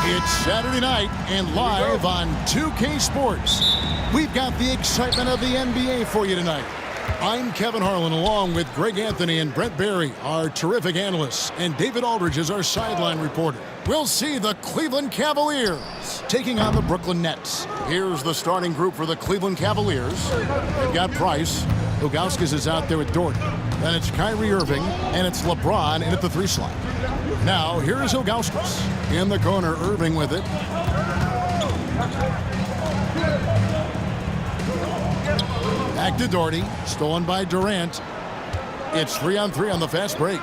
It's Saturday night and live on 2K Sports. We've got the excitement of the NBA for you tonight. I'm Kevin Harlan along with Greg Anthony and Brent Barry, our terrific analysts, and David Aldridge is our sideline reporter. We'll see the Cleveland Cavaliers taking on the Brooklyn Nets. Here's the starting group for the Cleveland Cavaliers. They've got Price. Ilgauskas is out there with Dort. Then it's Kyrie Irving, and it's LeBron in at the 3 slot. Now, here is Ilgauskas. In the corner, Irving with it. Back to Doherty. Stolen by Durant. It's 3-on-3 on the fast break.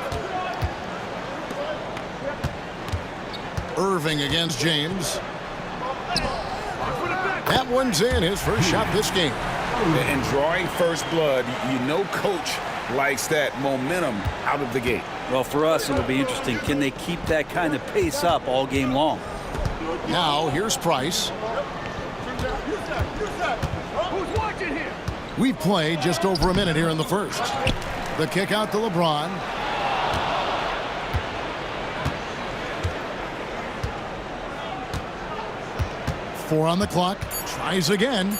Irving against James. That one's in. His first shot this game. And drawing first blood, you know coach likes that momentum out of the gate. Well, for us, it'll be interesting. Can they keep that kind of pace up all game long? Now, here's Price. Who's watching here? We've played just over a minute here in the first. The kick out to LeBron. Four on the clock. Tries again.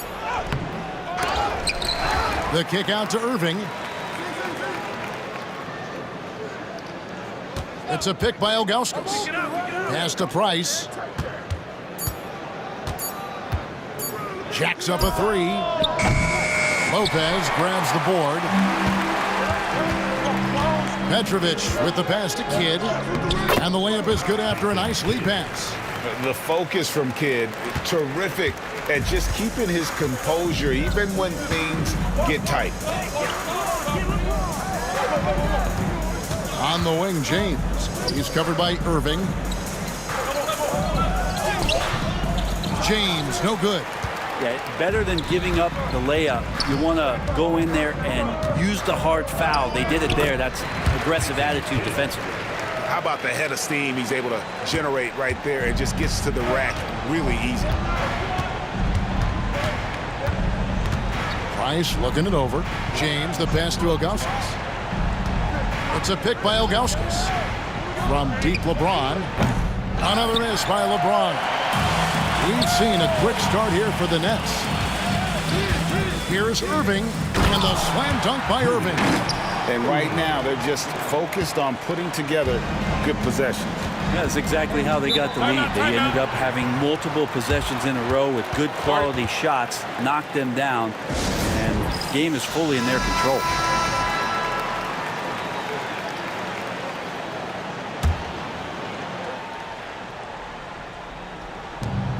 The kick out to Irving. It's a pick by Ilgauskas. Pass to Price. Jacks up a 3. Lopez grabs the board. Petrovic with the pass to Kidd. And the layup is good after a nice lead pass. The focus from Kidd, terrific at just keeping his composure even when things get tight. On the wing, James. He's covered by Irving. James, no good. Yeah, better than giving up the layup. You want to go in there and use the hard foul. They did it there. That's aggressive attitude defensively. How about the head of steam he's able to generate right there and just gets to the rack really easy. Price looking it over. James, the pass to Ilgauskas. It's a pick by Ilgauskas. From deep LeBron. Another miss by LeBron. We've seen a quick start here for the Nets. Here's Irving, and the slam dunk by Irving. And right now, they're just focused on putting together good possessions. Yeah, that's exactly how they got the lead. They ended up having multiple possessions in a row with good quality shots, knocked them down, and the game is fully in their control.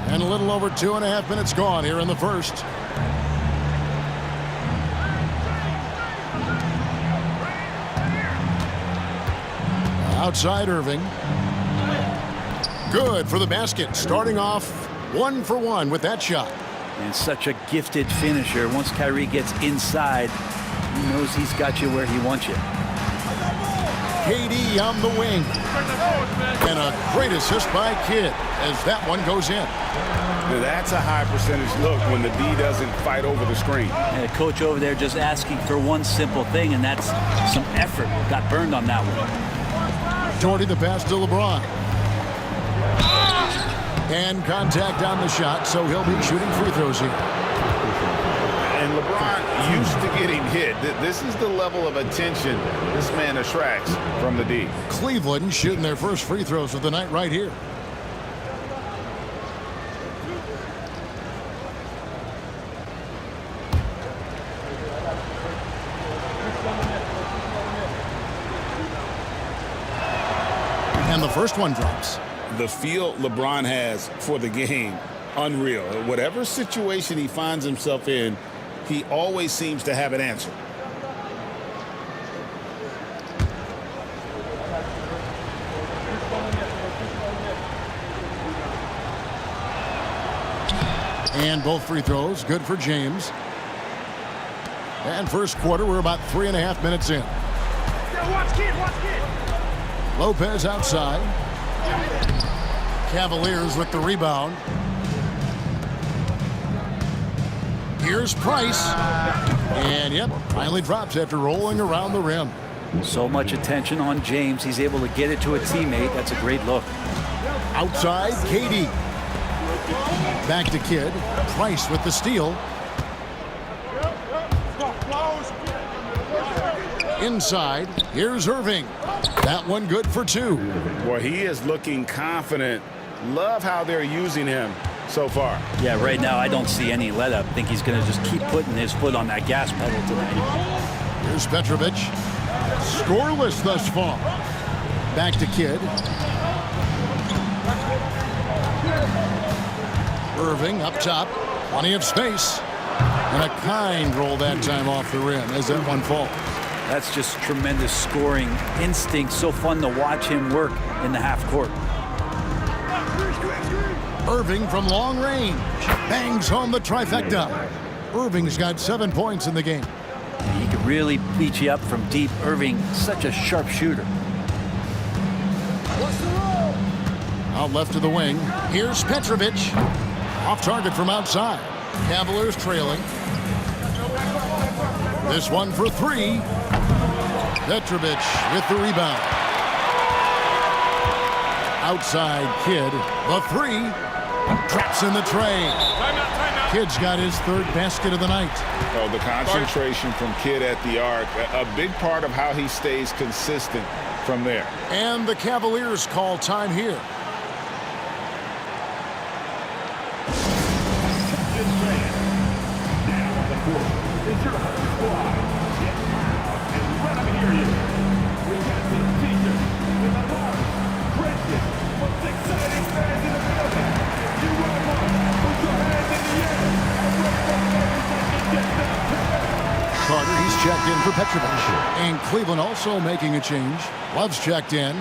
And a little over 2.5 minutes gone here in the first. Outside Irving. Good for the basket. Starting off 1 for 1 with that shot. And such a gifted finisher. Once Kyrie gets inside, he knows he's got you where he wants you. KD on the wing. And a great assist by Kidd as that one goes in. That's a high percentage look when the D doesn't fight over the screen. And a coach over there just asking for one simple thing, and that's some effort. Got burned on that one. Doherty the pass to LeBron. And contact on the shot, so he'll be shooting free throws here. And LeBron used to getting hit. This is the level of attention this man attracts from the D. Cleveland shooting their first free throws of the night right here. And the first one drops. The feel LeBron has for the game, unreal. Whatever situation he finds himself in, he always seems to have an answer. And both free throws, good for James. And first quarter, we're about 3.5 minutes in. Watch kid, watch kid. Lopez outside. Cavaliers with the rebound. Here's Price. And, yep, finally drops after rolling around the rim. So much attention on James. He's able to get it to a teammate. That's a great look. Outside, KD. Back to Kidd. Price with the steal. Inside, here's Irving. That one good for 2. Boy, he is looking confident. Love how they're using him so far. Yeah, right now I don't see any let up. I think he's going to just keep putting his foot on that gas pedal tonight. Here's Petrovic. Scoreless thus far. Back to Kidd. Irving up top. Plenty of space. And a kind roll that time off the rim as that one falls. That's just tremendous scoring instinct. So fun to watch him work in the half court. Irving from long range. Bangs home the trifecta. Irving's got 7 points in the game. He can really beat you up from deep. Irving, such a sharp shooter. Out left to the wing. Here's Petrovic. Off target from outside. Cavaliers trailing. This one for 3. Petrovic with the rebound. Outside Kidd. The 3. Traps in the tray. Kidd's got his 3rd basket of the night. Oh, the concentration from Kidd at the arc. A big part of how he stays consistent from there. And the Cavaliers call time here. Carter, he's checked in for Petrovic. And Cleveland also making a change. Love's checked in.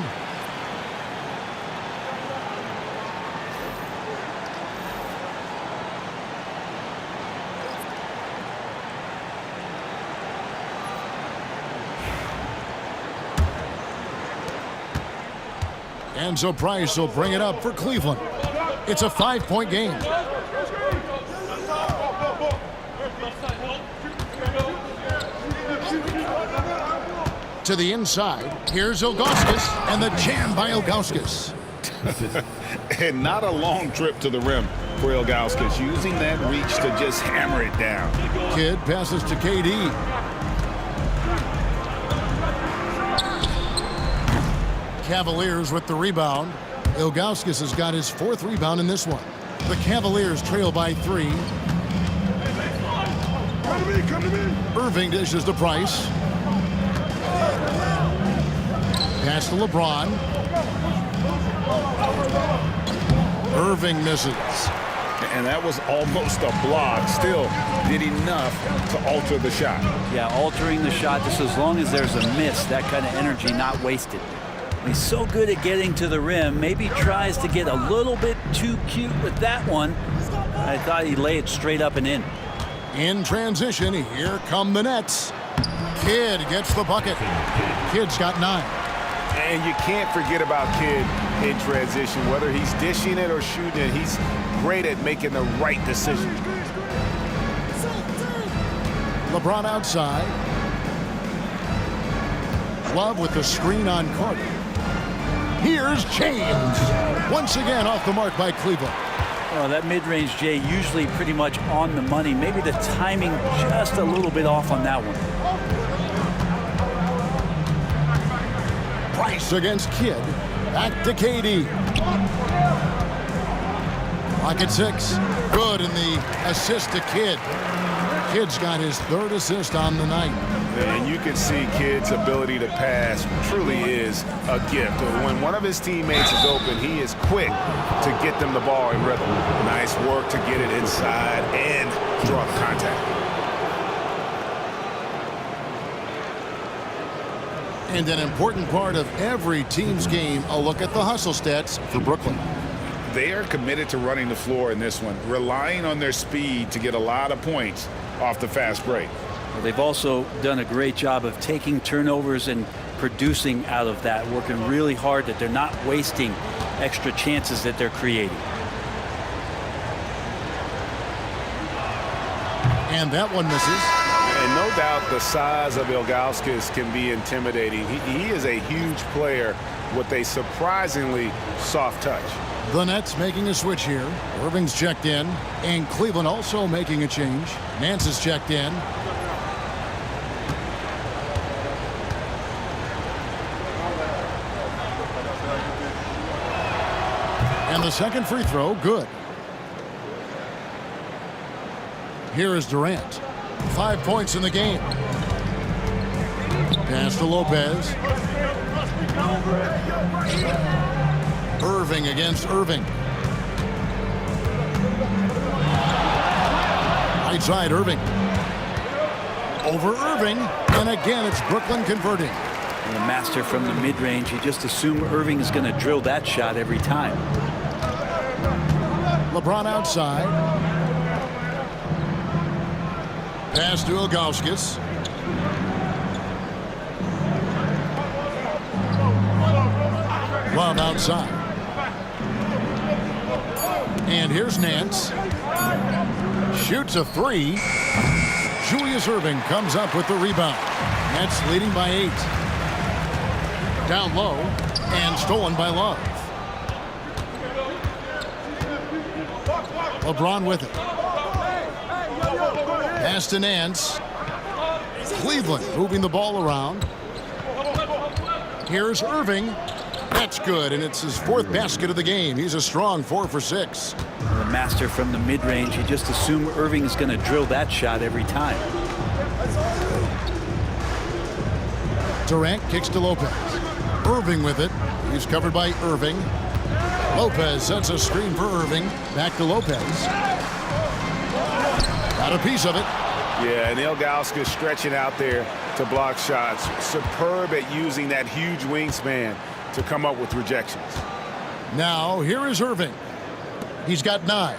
And so Price will bring it up for Cleveland. It's a 5-point game. To the inside. Here's Ilgauskas, and the jam by Ilgauskas. And not a long trip to the rim for Ilgauskas, using that reach to just hammer it down. Kidd passes to KD. Cavaliers with the rebound. Ilgauskas has got his 4th rebound in this one. The Cavaliers trail by 3. Come to me. Irving dishes to Price. Pass to LeBron. Irving misses. And that was almost a block. Still did enough to alter the shot. Yeah, altering the shot just as long as there's a miss, that kind of energy not wasted. He's so good at getting to the rim. Maybe tries to get a little bit too cute with that one. I thought he'd lay it straight up and in. In transition, here come the Nets. Kidd gets the bucket. Kidd's got 9. And you can't forget about Kidd in transition. Whether he's dishing it or shooting it, he's great at making the right decision. LeBron outside. Love with the screen on Carter. Here's James. Once again off the mark by Cleveland. Well, that mid-range Jay usually pretty much on the money. Maybe the timing just a little bit off on that one. Price against Kidd. Back to KD. Clock at 6. Good in the assist to Kidd. Kidd's got his 3rd assist on the night. And you can see Kidd's ability to pass truly is a gift. When one of his teammates is open, he is quick to get them the ball in rhythm. Nice work to get it inside and draw the contact. And an important part of every team's game, a look at the hustle stats for Brooklyn. They are committed to running the floor in this one, relying on their speed to get a lot of points off the fast break. Well, they've also done a great job of taking turnovers and producing out of that, working really hard that they're not wasting extra chances that they're creating. And that one misses. And no doubt the size of Ilgauskas can be intimidating. He is a huge player with a surprisingly soft touch. The Nets making a switch here. Irving's checked in, and Cleveland also making a change. Nance is checked in. And the second free throw, good. Here is Durant. 5 points in the game. Pass to Lopez. Irving against Irving. Right side, Irving. Over Irving. And again, it's Brooklyn converting. And the master from the mid-range. You just assume Irving is going to drill that shot every time. LeBron outside. Pass to Ilgauskas. Love outside. And here's Nance. Shoots a three. Julius Irving comes up with the rebound. Nets leading by 8. Down low and stolen by Love. LeBron with it. Pass to Nance. Cleveland moving the ball around. Here's Irving. That's good, and it's his 4th basket of the game. He's a strong 4 for 6. The master from the mid-range. You just assume Irving is going to drill that shot every time. Durant kicks to Lopez. Irving with it. He's covered by Irving. Lopez sets a screen for Irving. Back to Lopez. Got a piece of it. Yeah, and Ilgauskas stretching out there to block shots. Superb at using that huge wingspan to come up with rejections. Now, here is Irving. He's got 9.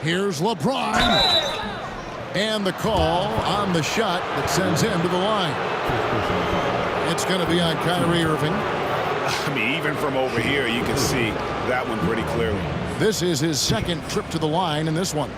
Here's LeBron. And the call on the shot that sends him to the line. It's going to be on Kyrie Irving. I mean, even from over here, you can see that one pretty clearly. This is his 2nd trip to the line in this one.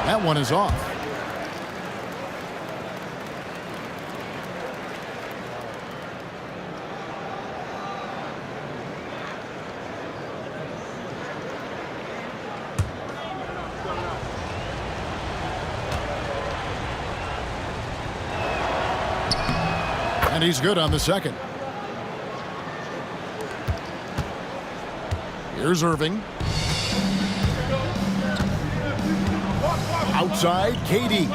That one is off. And he's good on the second. Here's Irving. Outside, KD.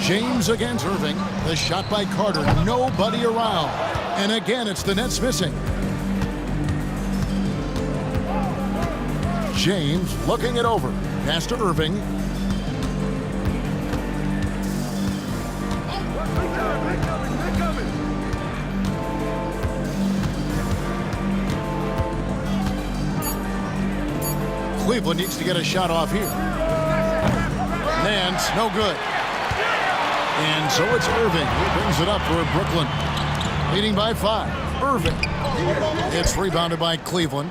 James against Irving. The shot by Carter. Nobody around. And again, it's the Nets missing. James looking it over. Pass to Irving. Cleveland needs to get a shot off here. Nance, no good. And so it's Irving who brings it up for Brooklyn. Leading by 5. Irving. It's rebounded by Cleveland.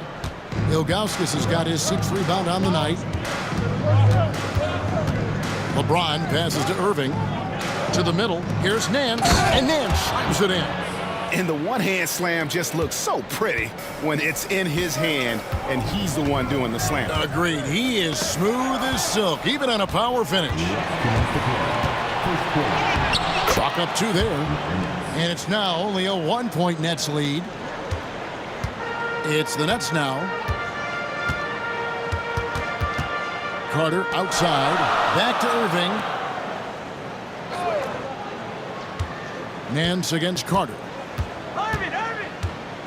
Ilgauskas has got his 6th rebound on the night. LeBron passes to Irving. To the middle. Here's Nance. And Nance slams it in. And the one-hand slam just looks so pretty when it's in his hand and he's the one doing the slam. Agreed. He is smooth as silk, even on a power finish. Chalk up 2 there. And it's now only a 1-point Nets lead. It's the Nets now. Carter outside. Back to Irving. Nance against Carter.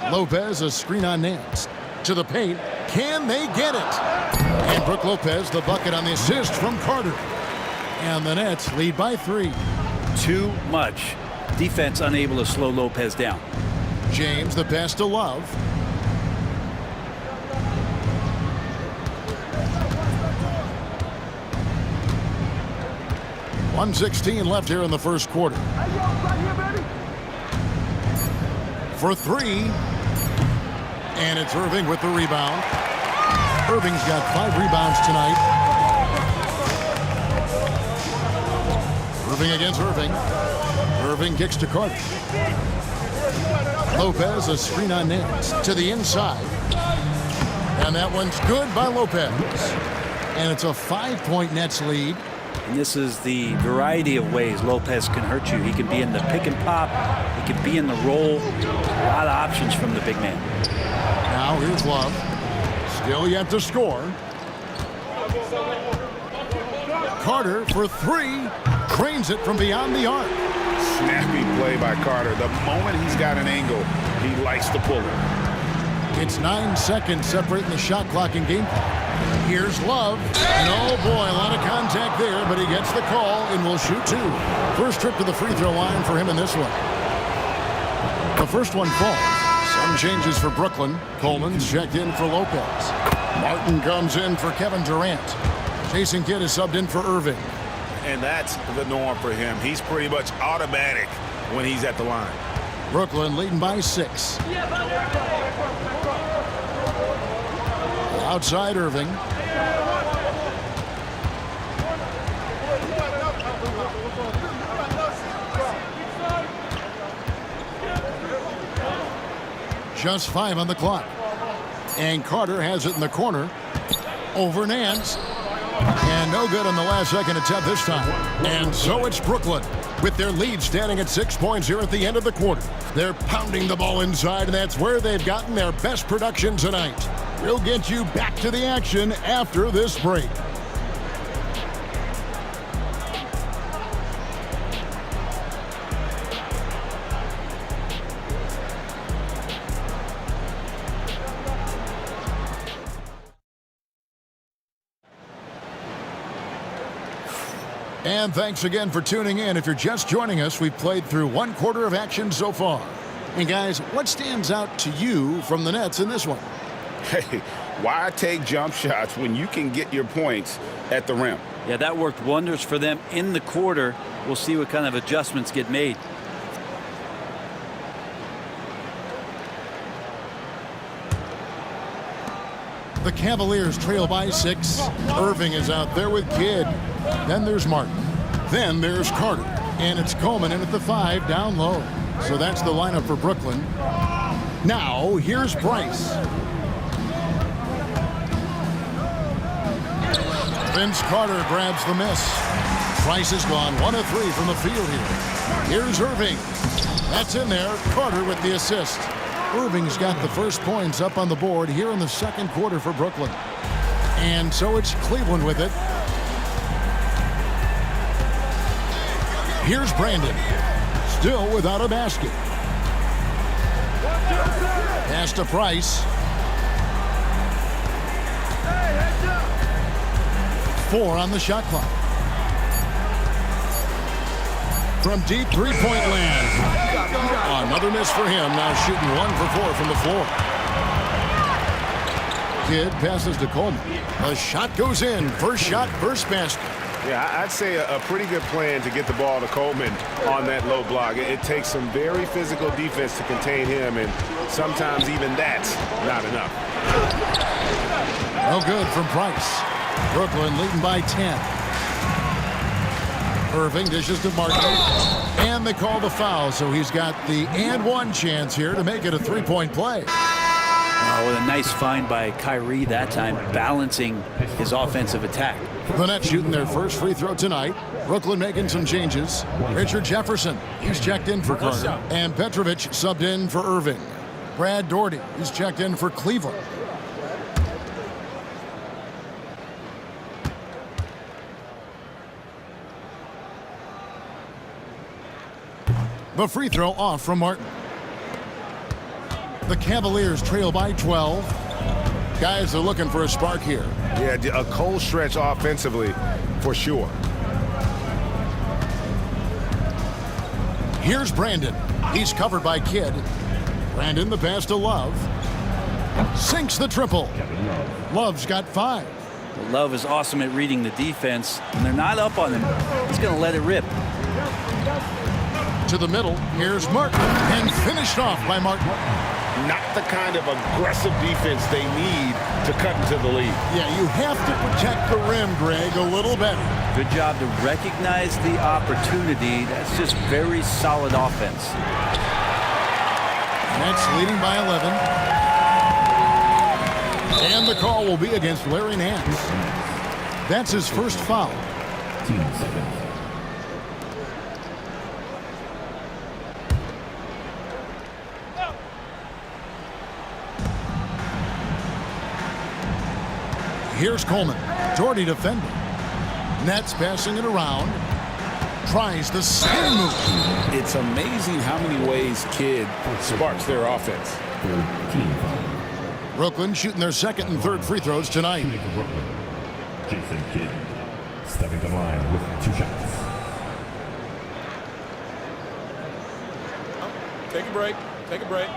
Lopez, a screen on Nance. To the paint. Can they get it? And Brook Lopez, the bucket on the assist from Carter. And the Nets lead by 3. Too much. Defense unable to slow Lopez down. James, the pass to Love. 1:16 left here in the first quarter. Hey, yo, right here, baby. For three. And it's Irving with the rebound. Irving's got 5 rebounds tonight. Irving against Irving. Irving kicks to Carter. Lopez, a screen on Nance to the inside. And that one's good by Lopez. And it's a 5-point Nets lead. And this is the variety of ways Lopez can hurt you. He can be in the pick and pop. He can be in the roll. A lot of options from the big man. Now here's Love. Still yet to score. Carter for 3. Cranes it from beyond the arc. Snappy play by Carter. The moment he's got an angle, he likes to pull it. It's 9 seconds separating the shot clock and game clock. Here's Love. And oh boy, a lot of contact there, but he gets the call and will shoot 2. First trip to the free throw line for him in this one. The first one falls. Some changes for Brooklyn. Coleman's checked in for Lopez. Martin comes in for Kevin Durant. Jason Kidd is subbed in for Irving. And that's the norm for him. He's pretty much automatic when he's at the line. Brooklyn leading by 6. Outside Irving. Just 5 on the clock. And Carter has it in the corner. Over Nance. And no good on the last second attempt this time. And so it's Brooklyn with their lead standing at 6 points here at the end of the quarter. They're pounding the ball inside, and that's where they've gotten their best production tonight. We'll get you back to the action after this break. And thanks again for tuning in. If you're just joining us, we've played through 1 quarter of action so far. And guys, what stands out to you from the Nets in this one? Hey, why take jump shots when you can get your points at the rim? Yeah, that worked wonders for them in the quarter. We'll see what kind of adjustments get made. The Cavaliers trail by 6. Irving is out there with Kidd. Then there's Martin. Then there's Carter. And it's Coleman in at the 5 down low. So that's the lineup for Brooklyn. Now, here's Bryce. Vince Carter grabs the miss. Bryce has gone 1 of 3 from the field here. Here's Irving. That's in there. Carter with the assist. Irving's got the first points up on the board here in the second quarter for Brooklyn. And so it's Cleveland with it. Here's Brandon. Still without a basket. Pass to Price. 4 on the shot clock. From deep three-point land. Another miss for him. Now shooting 1 for 4 from the floor. Kidd passes to Coleman. The shot goes in. First shot, first basket. Yeah, I'd say a pretty good plan to get the ball to Coleman on that low block. It takes some very physical defense to contain him, and sometimes even that's not enough. No good from Price. Brooklyn leading by 10. Irving dishes to Martin. And they call the foul, so he's got the and 1 chance here to make it a 3-point play. Oh, with a nice find by Kyrie that time, balancing his offensive attack. The Nets shooting their first free throw tonight. Brooklyn making some changes. Richard Jefferson, he's checked in for Carter. And Petrovic subbed in for Irving. Brad Daugherty, he's checked in for Cleveland. The free throw off from Martin. The Cavaliers trail by 12. Guys are looking for a spark here. Yeah, a cold stretch offensively for sure. Here's Brandon. He's covered by Kidd. Brandon the pass to Love. Sinks the triple. Love's got 5. Love is awesome at reading the defense. When they're not up on him, he's going to let it rip. To the middle, here's Martin, and finished off by Martin. Not the kind of aggressive defense they need to cut into the lead. Yeah, you have to protect the rim, Greg, a little better. Good job to recognize the opportunity. That's just very solid offense. Nets leading by 11. And the call will be against Larry Nance. That's his first foul. Here's Coleman. Doherty defending. Nets passing it around. Tries the spin move. It's amazing how many ways Kidd sparks their offense. Brooklyn shooting their second and third free throws tonight. Jason Kidd stepping to the line with 2 shots. Take a break. Take a break.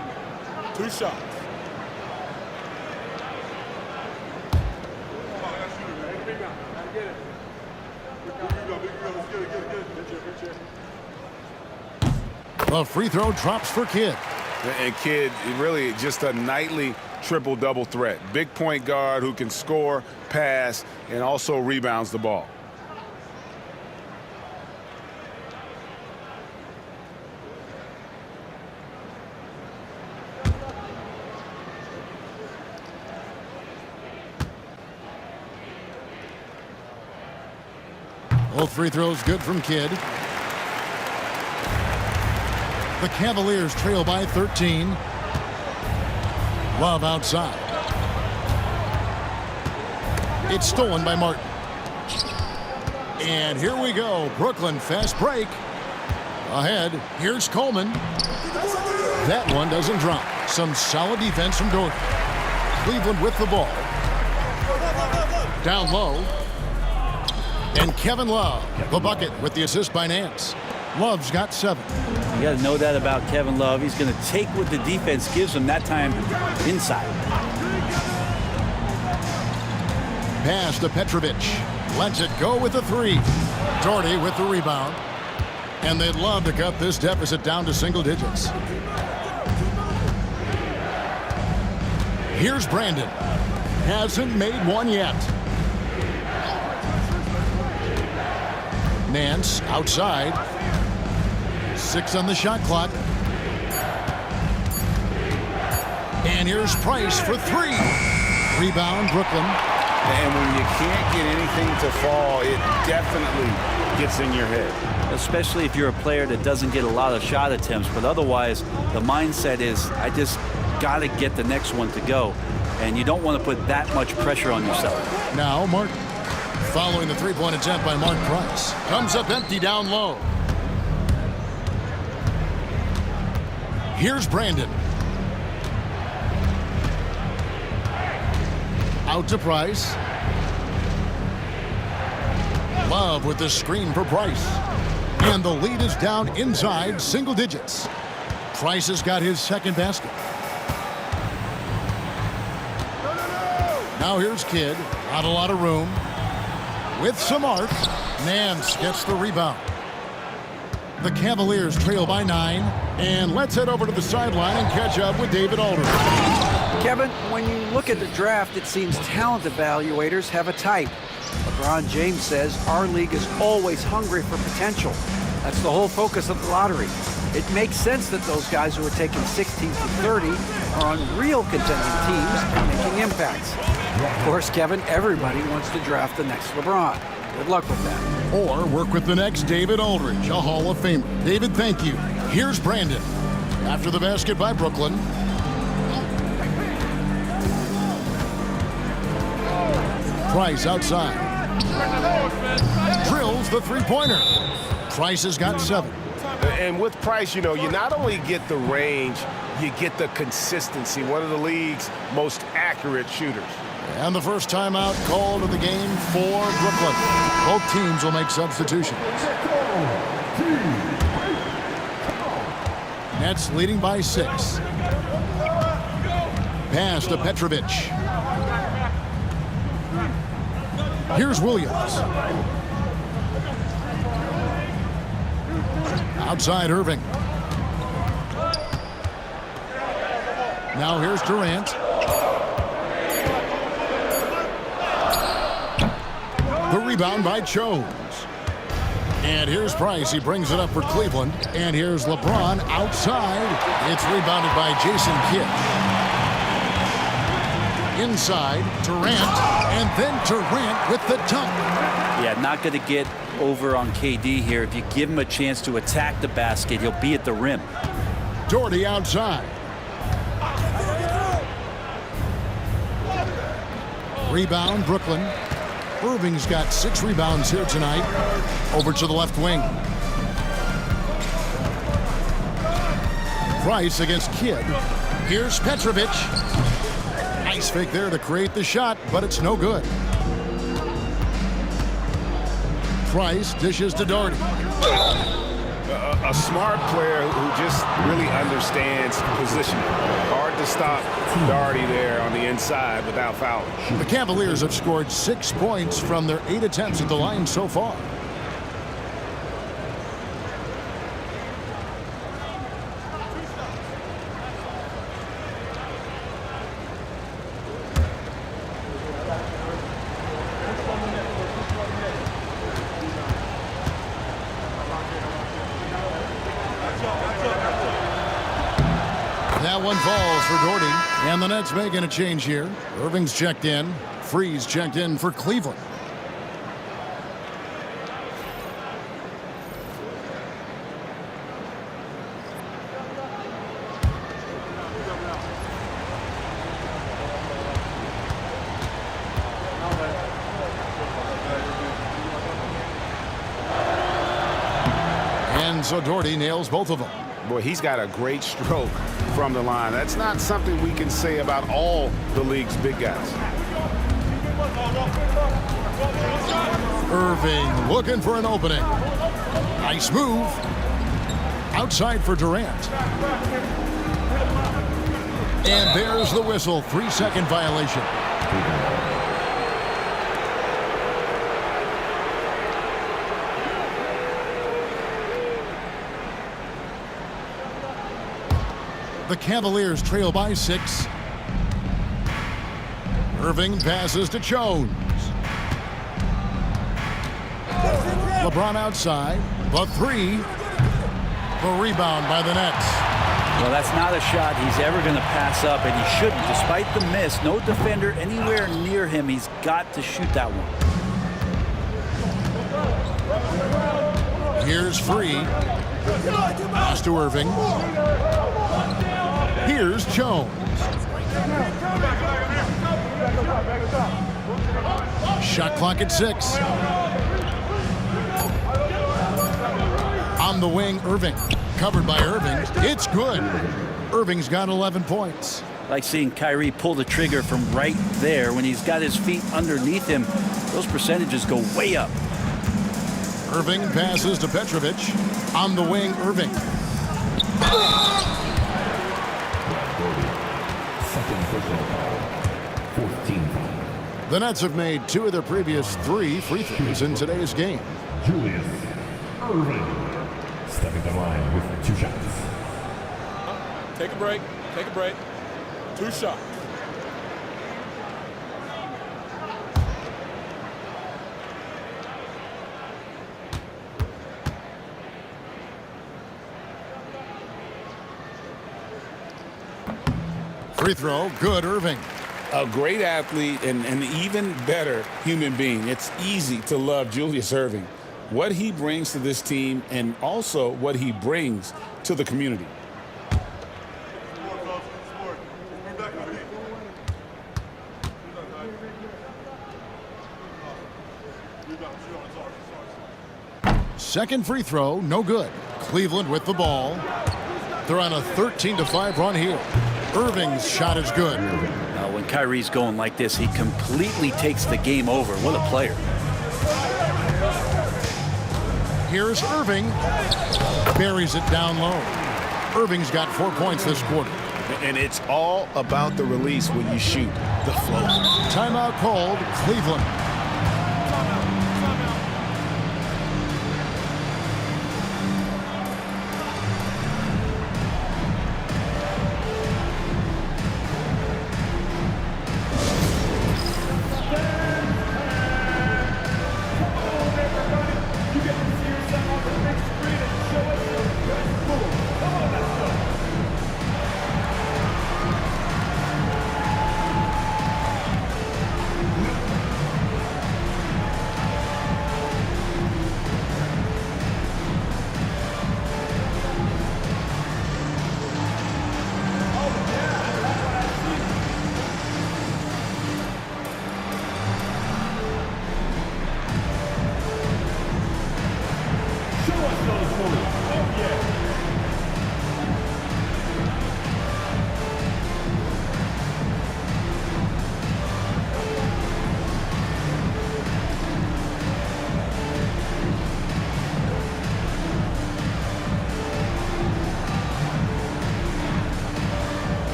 2 shots. The free throw drops for Kidd. And Kidd, really just a nightly triple-double threat. Big point guard who can score, pass, and also rebounds the ball. Both free throws good from Kidd. The Cavaliers trail by 13. Love outside. It's stolen by Martin. And here we go. Brooklyn fast break. Ahead. Here's Coleman. That one doesn't drop. Some solid defense from Doherty. Cleveland with the ball. Down low. And Kevin Love, the bucket with the assist by Nance. Love's got 7. You got to know that about Kevin Love. He's going to take what the defense gives him, that time inside. Pass to Petrovic. Lets it go with the 3. Doherty with the rebound. And they'd love to cut this deficit down to single digits. Here's Brandon. Hasn't made one yet. Nance outside. 6 on the shot clock. And here's Price for 3. Rebound, Brooklyn. And when you can't get anything to fall, it definitely gets in your head. Especially if you're a player that doesn't get a lot of shot attempts. But otherwise, the mindset is, I just got to get the next one to go. And you don't want to put that much pressure on yourself. Now Martin. Following the 3-point attempt by Mark Price. Comes up empty down low. Here's Brandon. Out to Price. Love with the screen for Price. And the lead is down inside single digits. Price has got his second basket. Now here's Kidd. Not a lot of room. With some art, Nance gets the rebound. The Cavaliers trail by 9. And let's head over to the sideline and catch up with David Aldridge. Kevin, when you look at the draft, it seems talent evaluators have a type. LeBron James says our league is always hungry for potential. That's the whole focus of the lottery. It makes sense that those guys who are taken 16 to 30 are on real contending teams and making impacts. Of course, Kevin, everybody wants to draft the next LeBron. Good luck with that. Or work with the next David Aldridge, a Hall of Famer. David, thank you. Here's Brandon. After the basket by Brooklyn. Price outside. Drills the 3-pointer. Price has got 7. And with Price, you know, you not only get the range, you get the consistency. One of the league's most accurate shooters. And the first timeout called in the game for Brooklyn. Both teams will make substitutions. Nets leading by 6. Pass to Petrovic. Here's Williams. Outside Irving. Now here's Durant. The rebound by Jones. And here's Price. He brings it up for Cleveland. And here's LeBron outside. It's rebounded by Jason Kidd. Inside, Durant. And then Durant with the dunk. Yeah, not going to get over on KD here. If you give him a chance to attack the basket, he'll be at the rim. Doherty outside. Rebound, Brooklyn. Irving's got 6 rebounds here tonight. Over to the left wing. Price against Kidd. Here's Petrovic. Nice fake there to create the shot, but it's no good. Price dishes to Doherty. A smart player who just really understands positioning. Hard to stop Doherty there on the inside without fouling. The Cavaliers have scored 6 points from their 8 attempts at the line so far. That one falls for Doherty, and the Nets making a change here. Irving's checked in. Freeze checked in for Cleveland. And so Doherty nails both of them. Boy, he's got a great stroke from the line. That's not something we can say about all the league's big guys. Irving looking for an opening. Nice move. Outside for Durant. And there's the whistle. 3-second violation. The Cavaliers trail by 6. Irving passes to Jones. LeBron outside. The 3. The rebound by the Nets. Well, that's not a shot he's ever going to pass up, and he shouldn't. Despite the miss, no defender anywhere near him. He's got to shoot that one. Here's Free. Pass to Irving. Here's Jones. Shot clock at 6. On the wing, Irving. Covered by Irving. It's good. Irving's got 11 points. Like seeing Kyrie pull the trigger from right there when he's got his feet underneath him. Those percentages go way up. Irving passes to Petrovic. On the wing, Irving. Second personal foul. 14 foul. The Nets have made 2 of their previous 3 free throws in today's game. Julius Irving stepping the line with 2 shots. Take a break. Take a break. 2 shots. Free throw, good, Irving. A great athlete and an even better human being. It's easy to love Julius Irving. What he brings to this team and also what he brings to the community. Second free throw, no good. Cleveland with the ball. They're on a 13-5 run here. Irving's shot is good. When Kyrie's going like this, he completely takes the game over. What a player. Here's Irving. Buries it down low. Irving's got 4 points this quarter. And it's all about the release when you shoot the float. Timeout called, Cleveland.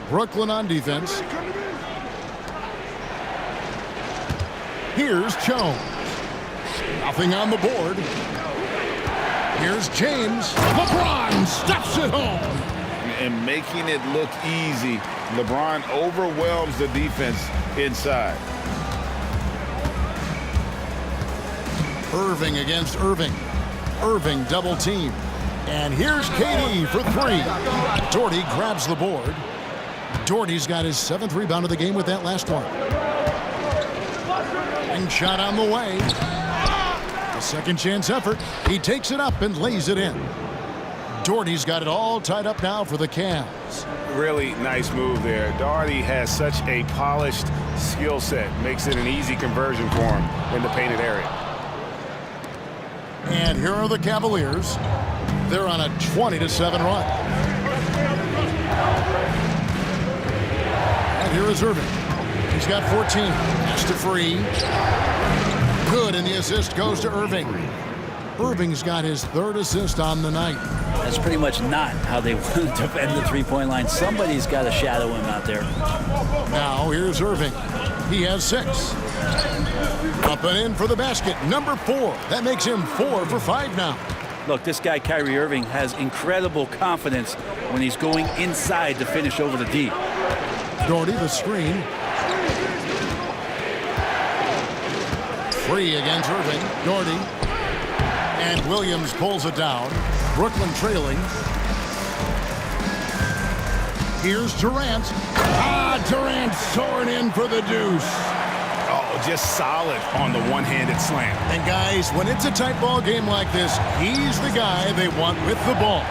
Brooklyn on defense. Here's Jones. Nothing on the board. Here's James. LeBron stuffs it home. And making it look easy, LeBron overwhelms the defense inside. Irving against Irving. Irving double team. And here's KD for three. Doherty grabs the board. Doherty's got his 7th rebound of the game with that last one. And shot on the way. A second chance effort. He takes it up and lays it in. Doherty's got it all tied up now for the Cavs. Really nice move there. Doherty has such a polished skill set. Makes it an easy conversion for him in the painted area. And here are the Cavaliers. They're on a 20-7 run. And here is Irving. He's got 14. Pass to Free. Good, and the assist goes to Irving. Irving's got his 3rd assist on the night. That's pretty much not how they want to defend the three-point line. Somebody's got to shadow him out there. Now here's Irving. He has 6. Up and in for the basket. Number 4. That makes him 4 for 5 now. Look, this guy, Kyrie Irving, has incredible confidence when he's going inside to finish over the D. Doherty the screen. Free against Irving. Doherty. And Williams pulls it down. Brooklyn trailing. Here's Durant. Durant soaring in for the deuce. Oh, just solid on the one-handed slam. And guys, when it's a tight ball game like this, he's the guy they want with the ball.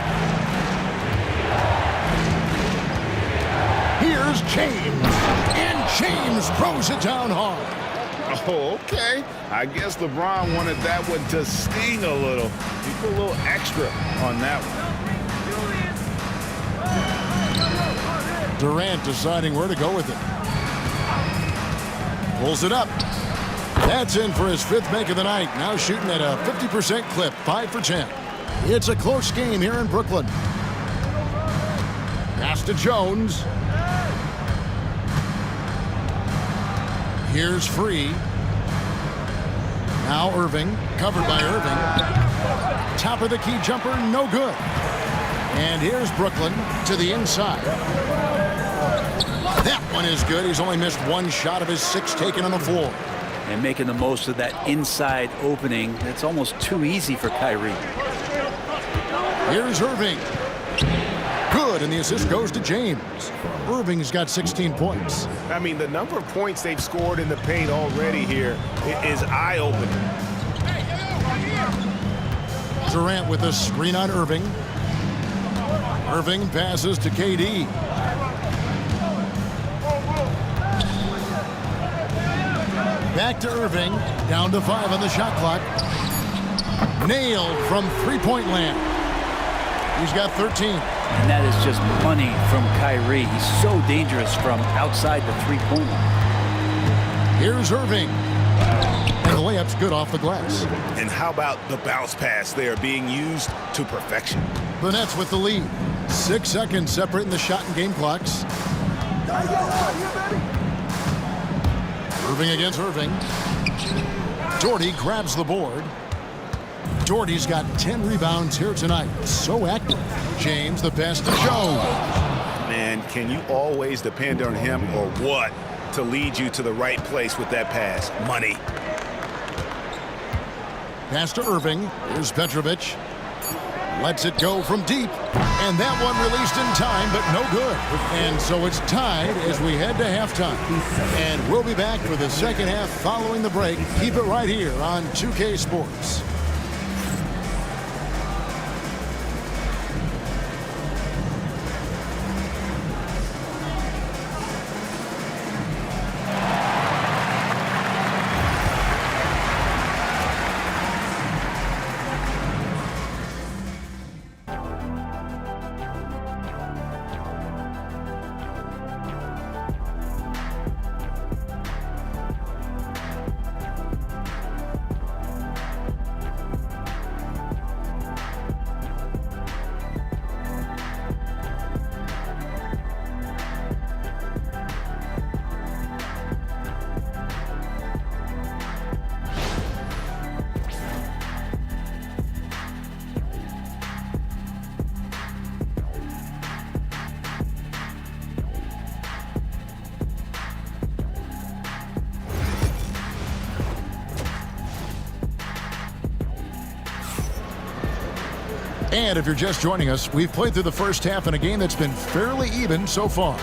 Here's James. And James throws it down hard. Oh, okay. I guess LeBron wanted that one to sting a little. He put a little extra on that one. Durant deciding where to go with it. Pulls it up. That's in for his 5th make of the night. Now shooting at a 50% clip, 5 for 10. It's a close game here in Brooklyn. Pass to Jones. Here's Free. Now Irving, covered by Irving. Top of the key jumper, no good. And here's Brooklyn to the inside. That one is good. He's only missed 1 shot of his 6 taken on the floor. And making the most of that inside opening. It's almost too easy for Kyrie. Here's Irving. Good, and the assist goes to James. Irving's got 16 points. I mean, the number of points they've scored in the paint already here is eye-opening. Durant with a screen on Irving. Irving passes to KD. Back to Irving. Down to 5 on the shot clock. Nailed from three-point land. He's got 13. And that is just money from Kyrie. He's so dangerous from outside the three-point line. Here's Irving. And the layup's good off the glass. And how about the bounce pass there being used to perfection? The Nets with the lead. 6 seconds separating the shot and game clocks. Irving against Irving. Doherty grabs the board. Doherty's got 10 rebounds here tonight. So active. James, the pass to Jones. Man, can you always depend on him or what to lead you to the right place with that pass? Money. Pass to Irving. Here's Petrovic. Lets it go from deep. And that one released in time, but no good. And so it's tied as we head to halftime. And we'll be back for the second half following the break. Keep it right here on 2K Sports. And if you're just joining us, we've played through the first half in a game that's been fairly even so far.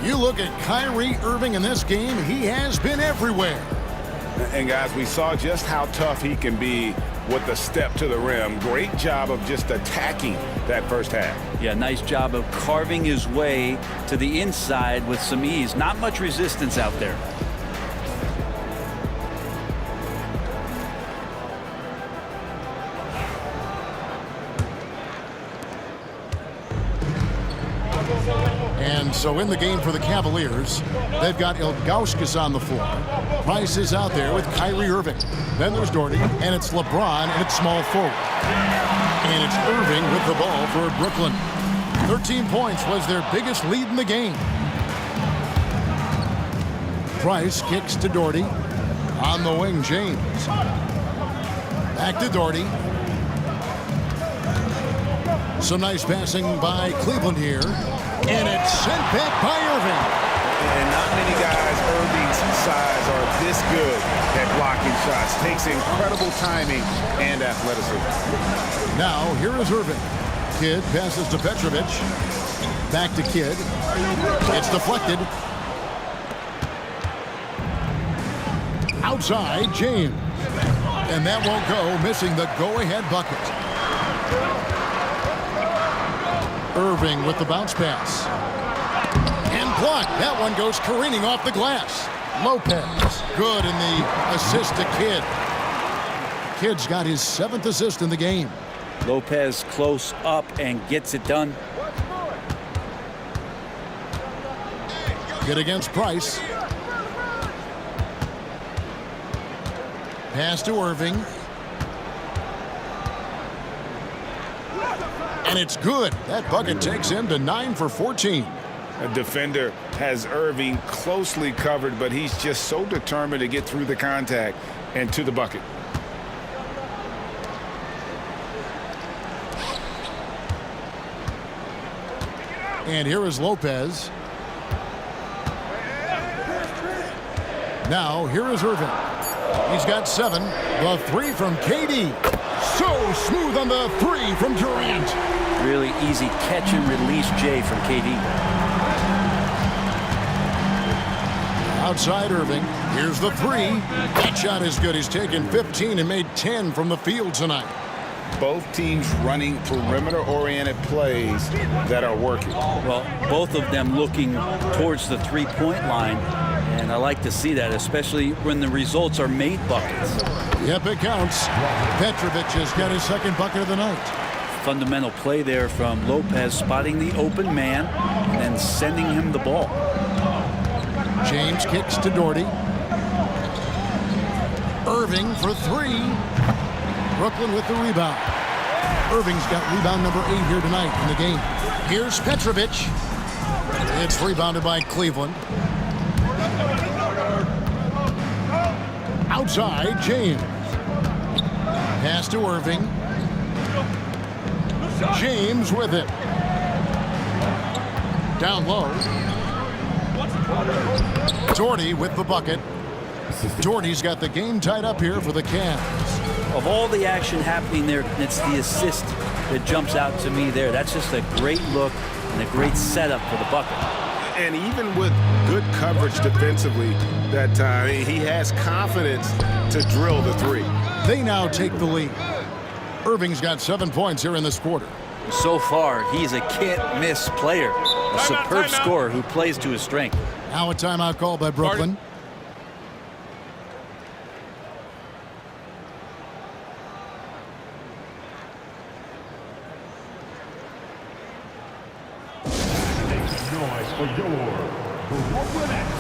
You look at Kyrie Irving in this game, he has been everywhere. And guys, we saw just how tough he can be with the step to the rim. Great job of just attacking that first half. Yeah, nice job of carving his way to the inside with some ease. Not much resistance out there. And so in the game for the Cavaliers, they've got Ilgauskas on the floor. Price is out there with Kyrie Irving. Then there's Doherty, and it's LeBron, and it's small forward. And it's Irving with the ball for Brooklyn. 13 points was their biggest lead in the game. Price kicks to Doherty. On the wing, James. Back to Doherty. Some nice passing by Cleveland here. And it's sent back by Irving. And not many guys Irving's size are this good at blocking shots. Takes incredible timing and athleticism. Now, here is Irving. Kidd passes to Petrovic. Back to Kidd. It's deflected. Outside, James. And that won't go, missing the go-ahead bucket. Irving with the bounce pass. And blocked. That one goes careening off the glass. Lopez. Good in the assist to Kidd. Kidd's got his 7th assist in the game. Lopez close up and gets it done. Kidd against Price. Pass to Irving. And it's good. That bucket takes him to 9 for 14. A defender has Irving closely covered, but he's just so determined to get through the contact and to the bucket. And here is Lopez. Now, here is Irving. He's got 7. The 3 from KD. So smooth on the 3 from Durant. Really easy catch and release, Jay, from KD. Outside Irving. Here's the 3. That shot is good. He's taken 15 and made 10 from the field tonight. Both teams running perimeter-oriented plays that are working. Well, both of them looking towards the three-point line. And I like to see that, especially when the results are made buckets. Yep, it counts. Petrovic has got his 2nd bucket of the night. Fundamental play there from Lopez, spotting the open man and then sending him the ball. James kicks to Doherty. Irving for 3. Brooklyn with the rebound. Irving's got rebound number 8 here tonight in the game. Here's Petrovic. It's rebounded by Cleveland. Outside, James. Pass to Irving. James with it. Down low. Doherty with the bucket. Doherty's got the game tied up here for the Cavs. Of all the action happening there, it's the assist that jumps out to me there. That's just a great look and a great setup for the bucket. And even with good coverage defensively that time, he has confidence to drill the 3. They now take the lead. Irving's got 7 points here in this quarter. So far, he's a can't-miss player. A superb scorer who plays to his strength. Now a timeout call by Brooklyn. Noise for your Brooklyn Nets.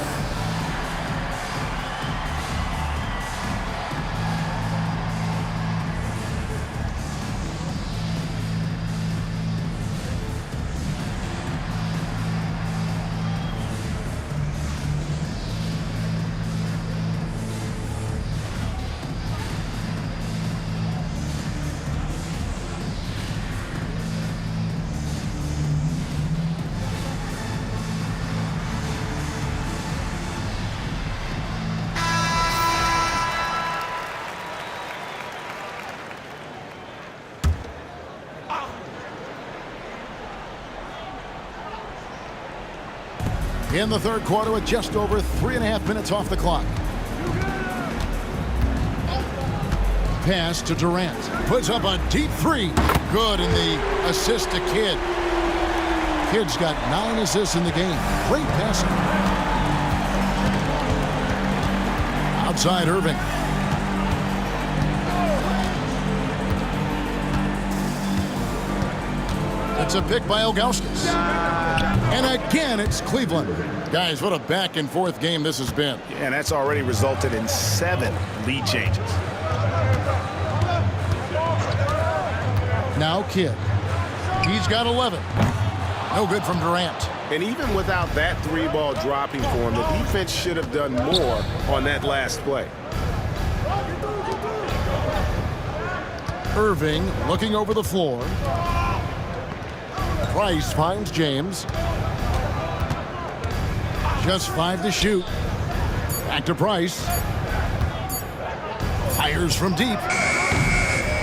in the third quarter with just over 3.5 minutes off the clock. Pass to Durant. Puts up a deep three. Good, and the assist to Kidd. Kidd's got 9 assists in the game. Great passing. Outside Irving. It's a pick by Ilgauskas. And again, it's Cleveland. Guys, what a back-and-forth game this has been. And that's already resulted in 7 lead changes. Now Kidd. He's got 11. No good from Durant. And even without that 3-ball dropping for him, the defense should have done more on that last play. Irving looking over the floor. Price finds James. Just 5 to shoot. Back to Price. Fires from deep.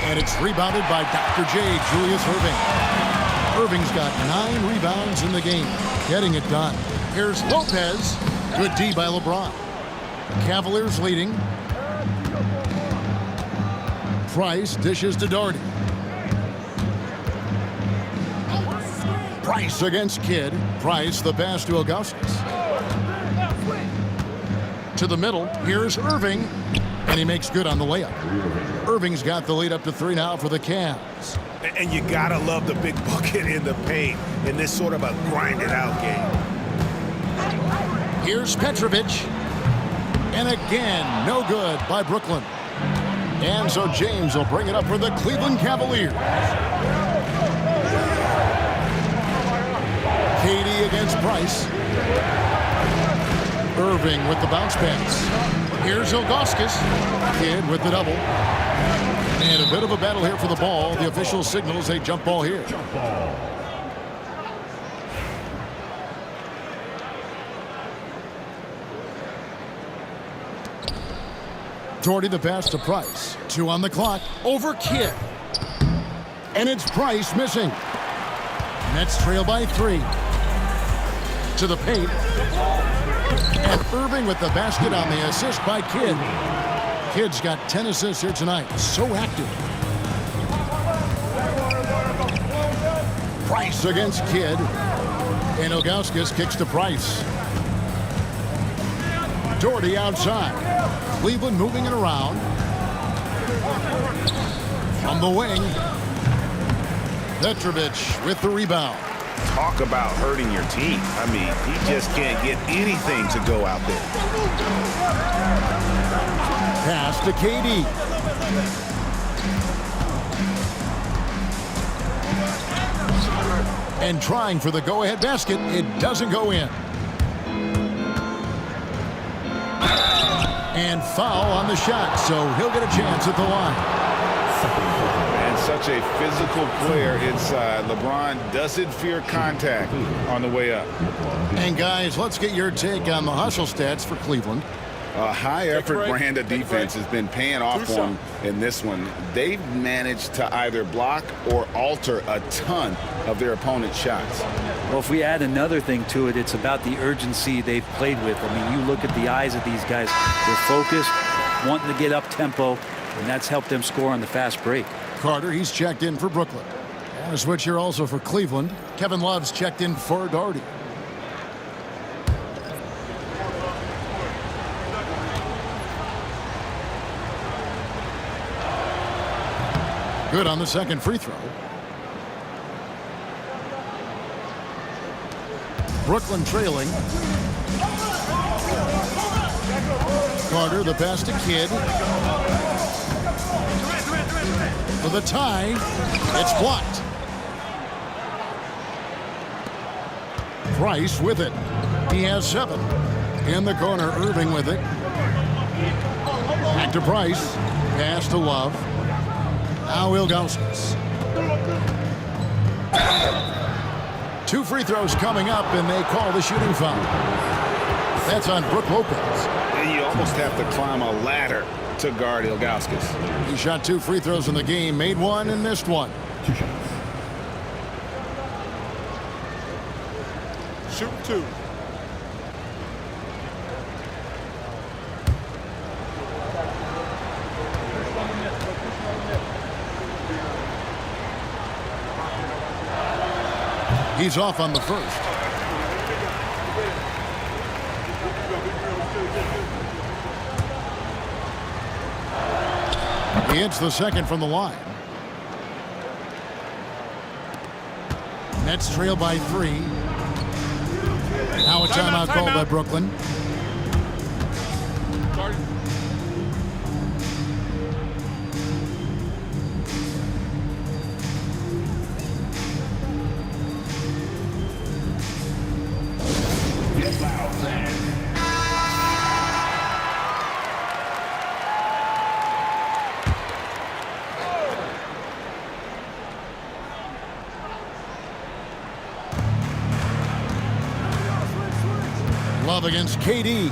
And it's rebounded by Dr. J, Julius Irving. Irving's got 9 rebounds in the game. Getting it done. Here's Lopez. Good D by LeBron. Cavaliers leading. Price dishes to Doherty. Price against Kidd. Price the pass to Ilgauskas. To the middle. Here's Irving. And he makes good on the layup. Irving's got the lead up to 3 now for the Cavs. And you gotta love the big bucket in the paint in this sort of a grinded-out game. Here's Petrovic. And again, no good by Brooklyn. And so James will bring it up for the Cleveland Cavaliers. Katie against Price. Irving with the bounce pass. Here's Ilgauskas. Kidd with the double. And a bit of a battle here for the ball. The official signals a jump ball here. Jump ball. Doherty the pass to Price. 2 on the clock. Over Kidd. And it's Price missing. Nets trail by 3. To the paint. And Irving with the basket on the assist by Kidd. Kidd's got 10 assists here tonight. So active. Price against Kidd. And Ilgauskas kicks to Price. Doherty outside. Cleveland moving it around. From the wing. Petrovic with the rebound. Talk about hurting your team. I mean, he just can't get anything to go out there. Pass to KD. And trying for the go-ahead basket. It doesn't go in. And foul on the shot, so he'll get a chance at the line. And such a physical player inside. LeBron doesn't fear contact on the way up. And guys, let's get your take on the hustle stats for Cleveland. A high-effort brand of defense has been paying off for them in this one. They've managed to either block or alter a ton of their opponent's shots. Well, if we add another thing to it, it's about the urgency they've played with. I mean, you look at the eyes of these guys. They're focused, wanting to get up tempo, and that's helped them score on the fast break. Carter, he's checked in for Brooklyn. And a switch here also for Cleveland. Kevin Love's checked in for Doherty. Good on the second free throw. Brooklyn trailing. Carter, the pass to Kidd. For the tie, it's blocked. Price with it. He has 7. In the corner, Irving with it. Back to Price. Pass to Love. Now Ilgauskas. 2 free throws coming up, and they call the shooting foul. That's on Brook Lopez. And you almost have to climb a ladder to guard Ilgauskas. He shot 2 free throws in the game, made 1 and missed 1. 2 shots. Shoot 2. He's off on the first. He hits the second from the line. Nets trail by 3. Now a timeout called by Brooklyn. Love against KD.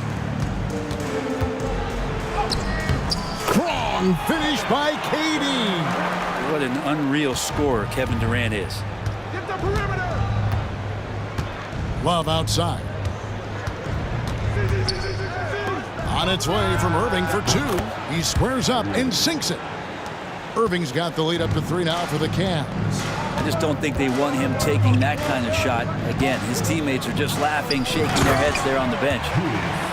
Strong finish by KD. What an unreal scorer Kevin Durant is. Get the perimeter! Love outside. On its way from Irving for 2. He squares up and sinks it. Irving's got the lead up to 3 now for the Cavs. I just don't think they want him taking that kind of shot. Again, his teammates are just laughing, shaking their heads there on the bench.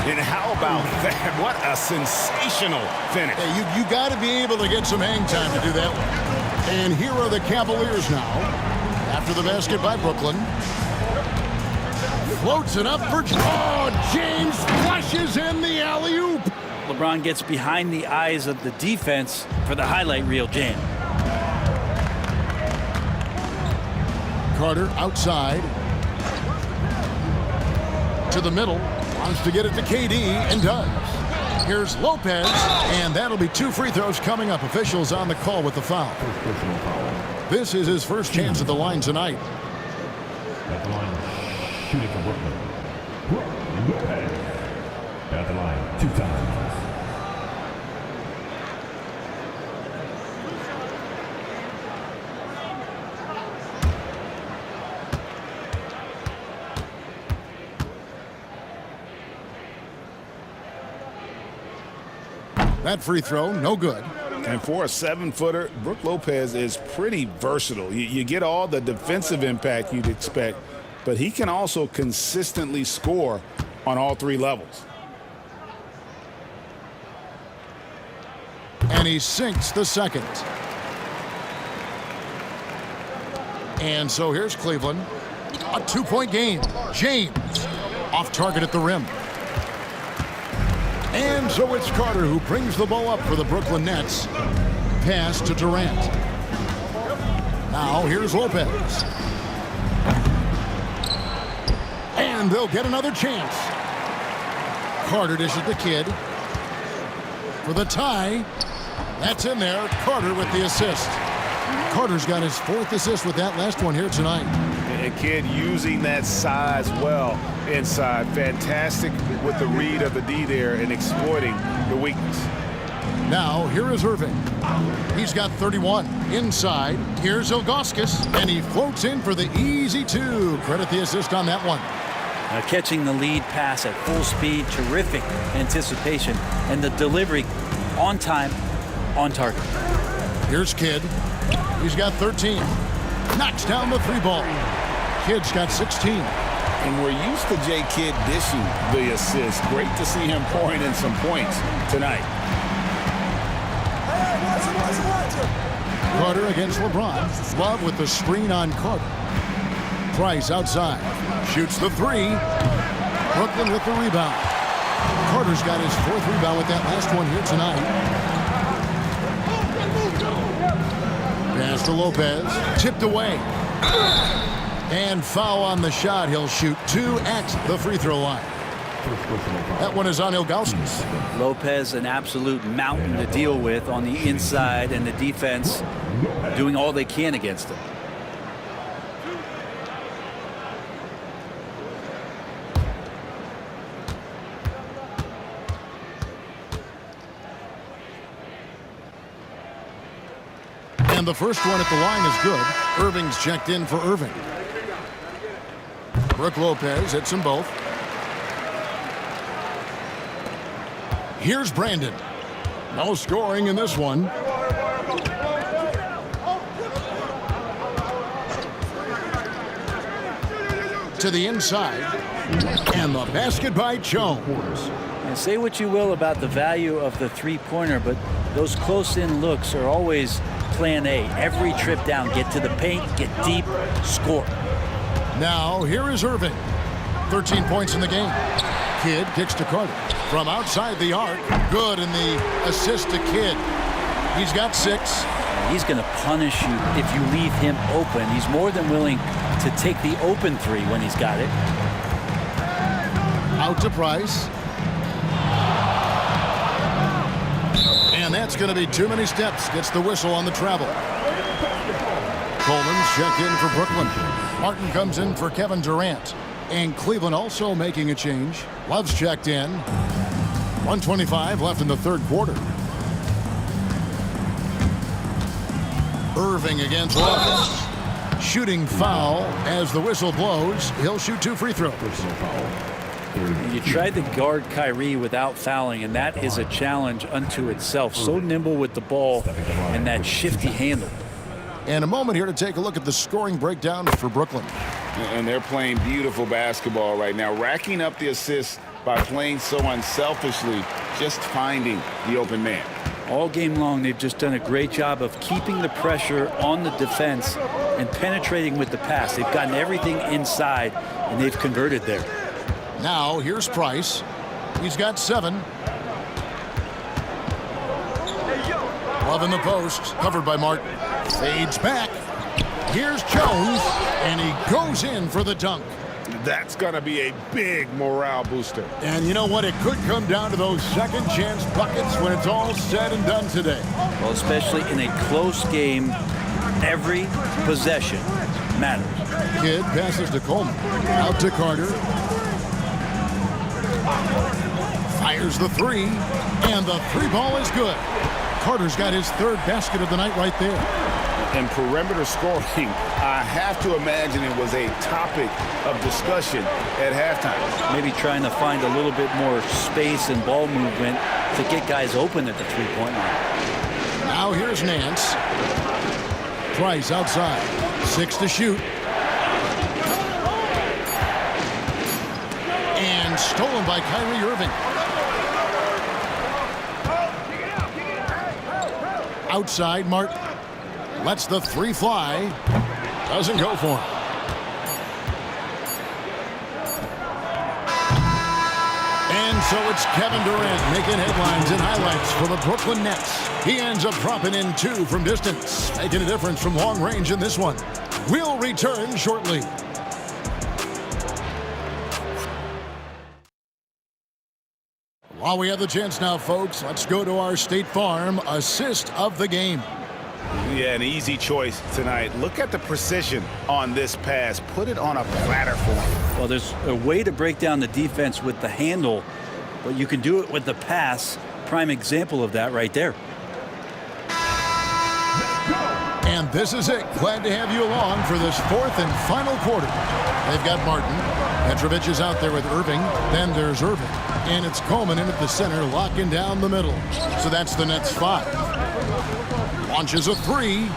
And how about that? What a sensational finish. Hey, you got to be able to get some hang time to do that one. And here are the Cavaliers now. After the basket by Brooklyn. Floats it up for... Oh, James flushes in the alley-oop. LeBron gets behind the eyes of the defense for the highlight reel jam. Carter outside. To the middle. Wants to get it to KD and does. Here's Lopez, and that'll be 2 free throws coming up. Officials on the call with the foul. This is his first chance at the line tonight. At the line, shooting for Brooklyn. Lopez. At the line 2 times. That free throw, no good. And for a 7-footer, Brook Lopez is pretty versatile. You get all the defensive impact you'd expect, but he can also consistently score on all 3 levels. And he sinks the second. And so here's Cleveland. A 2-point game. James off target at the rim. And so it's Carter who brings the ball up for the Brooklyn Nets. Pass to Durant. Now here's Lopez. And they'll get another chance. Carter dishes the kid. For the tie. That's in there. Carter with the assist. Carter's got his 4th assist with that last one here tonight. A kid using that size well inside. Fantastic with the read of the D there and exploiting the weakness. Now, here is Irving. He's got 31. Inside, here's Ilgauskas, and he floats in for the easy 2. Credit the assist on that one. Catching the lead pass at full speed, terrific anticipation, and the delivery on time, on target. Here's Kidd. He's got 13. Knocks down the 3-ball. Kidd's got 16. And we're used to J. Kidd dishing the assist. Great to see him pouring in some points tonight. Carter against LeBron. Love with the screen on Carter. Price outside. Shoots the 3. Brooklyn with the rebound. Carter's got his 4th rebound with that last one here tonight. Pass to Lopez. Tipped away. And foul on the shot. He'll shoot 2 at the free throw line. That one is on Ilgauskas. Lopez, an absolute mountain to deal with on the inside, and the defense doing all they can against him. And the first one at the line is good. Irving's checked in for Irving. Brook Lopez hits them both. Here's Brandon. No scoring in this one. to the inside. And the basket by Jones. And say what you will about the value of the three-pointer, but those close-in looks are always plan A. Every trip down, get to the paint, get deep, score. Now, here is Irving. 13 points in the game. Kidd kicks to Carter. From outside the arc, good in the assist to Kidd. He's got 6. He's going to punish you if you leave him open. He's more than willing to take the open three when he's got it. Out to Price. And that's going to be too many steps. Gets the whistle on the travel. Coleman's checked in for Brooklyn. Martin comes in for Kevin Durant. And Cleveland also making a change. Love's checked in. 1:25 left in the third quarter. Irving against Love. Shooting foul as the whistle blows. He'll shoot 2 free throws. You tried to guard Kyrie without fouling, and that is a challenge unto itself. So nimble with the ball and that shifty handle. And a moment here to take a look at the scoring breakdown for Brooklyn. And they're playing beautiful basketball right now, racking up the assists by playing so unselfishly, just finding the open man. All game long, they've just done a great job of keeping the pressure on the defense and penetrating with the pass. They've gotten everything inside, and they've converted there. Now, here's Price. He's got 7. Love in the post, covered by Martin. Fades back. Here's Jones, and he goes in for the dunk. That's going to be a big morale booster. And you know what? It could come down to those second chance buckets when it's all said and done today. Well, especially in a close game, every possession matters. Kidd passes to Coleman. Out to Carter. Fires the 3, and the 3 ball is good. Carter's got his 3rd basket of the night right there. And perimeter scoring, I have to imagine it was a topic of discussion at halftime. Maybe trying to find a little bit more space and ball movement to get guys open at the three-point line. Now here's Nance. Price outside. 6 to shoot. And stolen by Kyrie Irving. Outside, Martin. Lets the 3 fly. Doesn't go for him. And so it's Kevin Durant making headlines and highlights for the Brooklyn Nets. He ends up dropping in 2 from distance, making a difference from long range in this one. We'll return shortly. While we have the chance now, folks, let's go to our State Farm assist of the game. Yeah, an easy choice tonight. Look at the precision on this pass. Put it on a platter for him. Well, there's a way to break down the defense with the handle, but you can do it with the pass. Prime example of that right there. And this is it. Glad to have you along for this 4th and final quarter. They've got Martin. Petrovic is out there with Irving. Then there's Irving. And it's Coleman in at the center, locking down the middle. So that's the Nets 5. Launches a 3.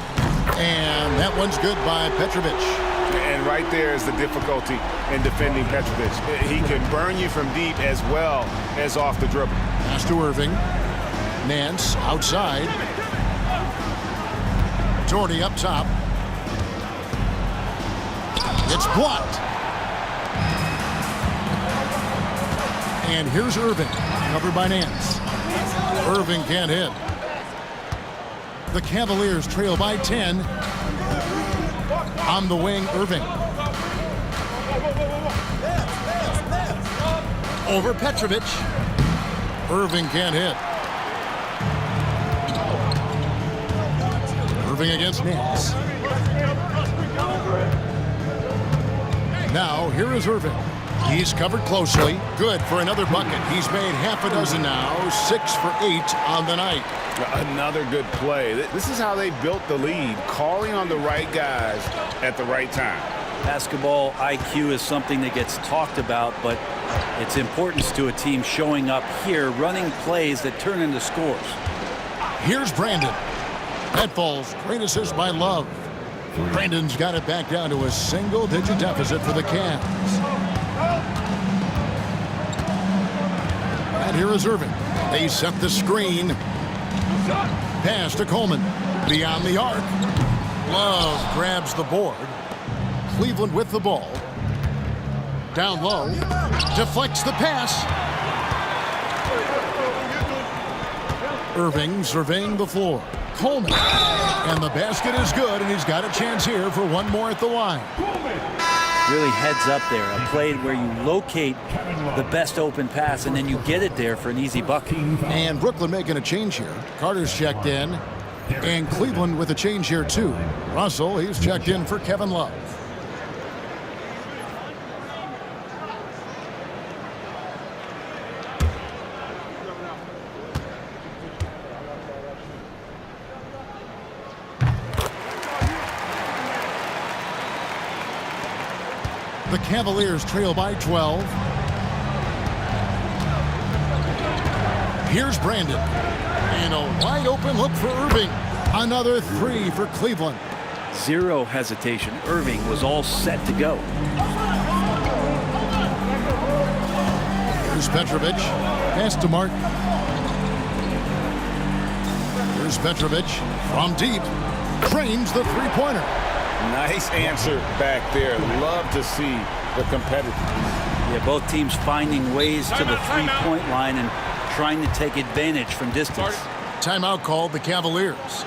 And that one's good by Petrovic. And right there is the difficulty in defending Petrovic. He can burn you from deep as well as off the dribble. Pass to Irving. Nance outside. Jordy up top. It's blocked. And here's Irving, covered by Nance. Irving can't hit. The Cavaliers trail by 10. On the wing, Irving. Over Petrovic. Irving can't hit. Irving against Nance. Now, here is Irving. He's covered closely. Good for another bucket. He's made half a dozen now. 6 for 8 on the night. Another good play. This is how they built the lead, calling on the right guys at the right time. Basketball IQ is something that gets talked about, but its importance to a team showing up here, running plays that turn into scores. Here's Brandon. That falls. Great assist by Love. Brandon's got it back down to a single-digit deficit for the Cavs. here is Irving. They set the screen. Pass to Coleman. Beyond the arc. Love grabs the board. Cleveland with the ball. Down low. Deflects the pass. Irving surveying the floor. Coleman. And the basket is good, and he's got a chance here for one more at the line. Really heads up there. A play where you locate the best open pass, and then you get it there for an easy bucket. And Brooklyn making a change here. Carter's checked in. And Cleveland with a change here, too. Russell, he's checked in for Kevin Love. The Cavaliers trail by 12. Here's Brandon. And a wide open look for Irving. Another three for Cleveland. Zero hesitation. Irving was all set to go. Here's Petrovic. Pass to Mark. Here's Petrovic from deep. Trains the three-pointer. Nice answer back there. Love to see the competitiveness. Yeah, both teams finding ways to the three-point line and trying to take advantage from distance. Timeout called the Cavaliers.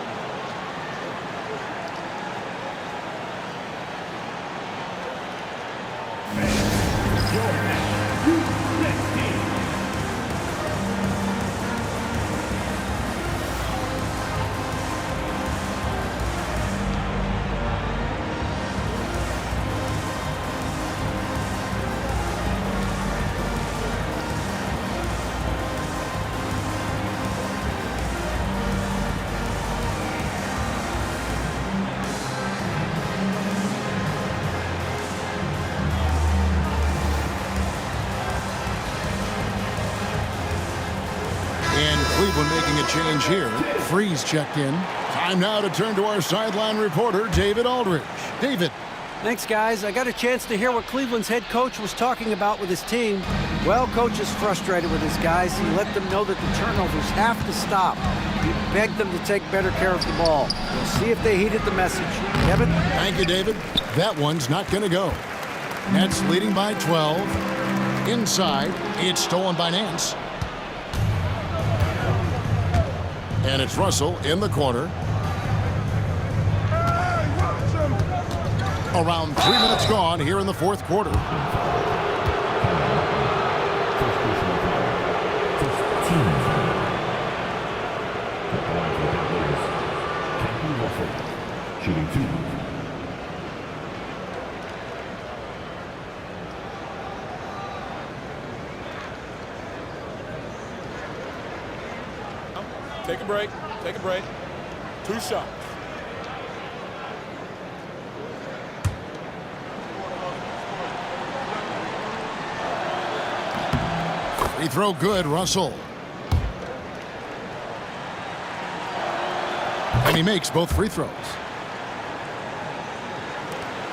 Cleveland making a change here. Freeze checked in. Time now to turn to our sideline reporter, David Aldridge. David. Thanks, guys. I got a chance to hear what Cleveland's head coach was talking about with his team. Well, coach is frustrated with his guys. He let them know that the turnovers have to stop. He begged them to take better care of the ball. We'll see if they heeded the message. Kevin? Thank you, David. That one's not going to go. Nets leading by 12. Inside, it's stolen by Nance. And it's Russell in the corner. Around 3 minutes gone here in the fourth quarter. Shooting two. Take a break. Take a break. 2 shots. Free throw good, Russell. And he makes both free throws.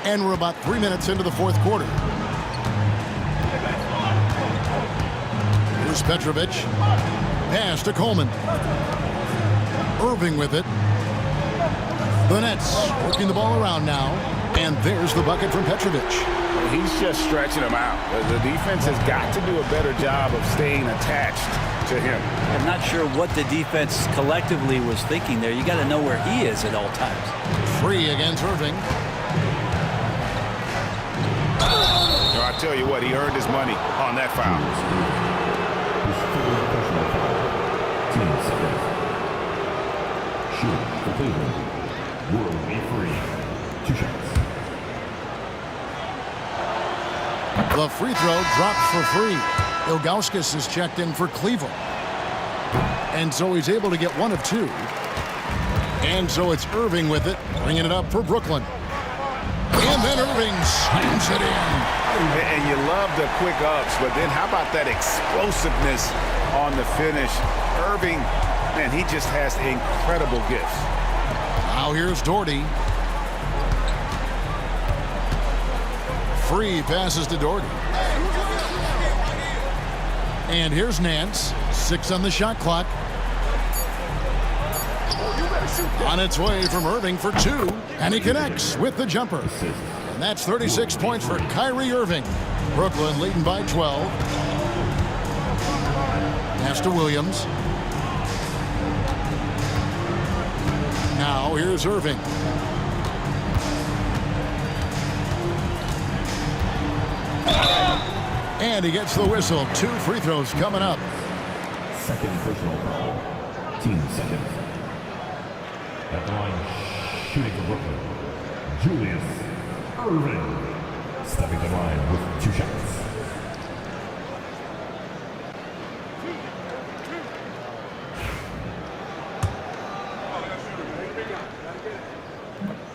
And we're about 3 minutes into the fourth quarter. Here's Petrovic. Pass to Coleman. Irving with it. The Nets working the ball around now. And there's the bucket from Petrovic. He's just stretching him out. The defense has got to do a better job of staying attached to him. I'm not sure what the defense collectively was thinking there. You got to know where he is at all times. Free against Irving. I tell you what, he earned his money on that foul. Shoot completed. Will be free. 2 shots. The free throw drops for free. Ilgauskas is checked in for Cleveland. And so he's able to get 1 of 2. And so it's Irving with it, bringing it up for Brooklyn. And then Irving slams it in. And you love the quick ups, but then how about that explosiveness on the finish? Irving, man, he just has incredible gifts. Now here's Doherty. Free passes to Doherty. And here's Nance. 6 on the shot clock. On its way from Irving for 2. And he connects with the jumper. And that's 36 points for Kyrie Irving. Brooklyn leading by 12. Pass to Williams. Now here's Irving. And he gets the whistle. 2 free throws coming up. Second personal foul. Team seconds. At the line, shooting for Brooklyn, Julius Irving. Stepping to the line with 2 shots.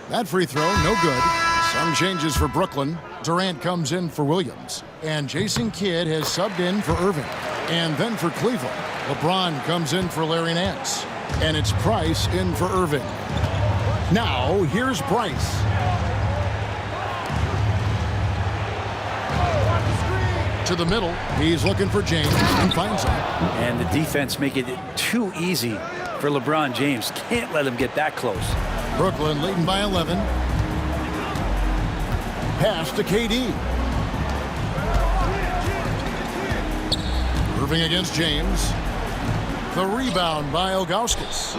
That free throw, no good. Some changes for Brooklyn. Durant comes in for Williams. And Jason Kidd has subbed in for Irving. And then for Cleveland, LeBron comes in for Larry Nance. And it's Price in for Irving. Now, here's Price. To the middle. He's looking for James and finds him. And the defense making it too easy for LeBron James. Can't let him get that close. Brooklyn leading by 11. Pass to KD. Irving against James. The rebound by Ilgauskas.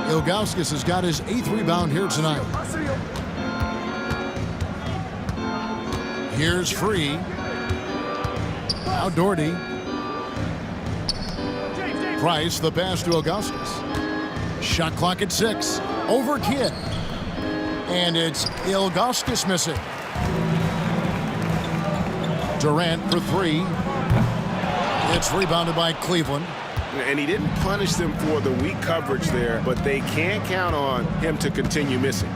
Ilgauskas has got his 8th rebound here tonight. Here's Free. Now Doherty. Price, the pass to Ilgauskas. Shot clock at 6. Over Kidd. And it's Ilgauskas missing. Durant for 3. It's rebounded by Cleveland. And he didn't punish them for the weak coverage there, but they can't count on him to continue missing.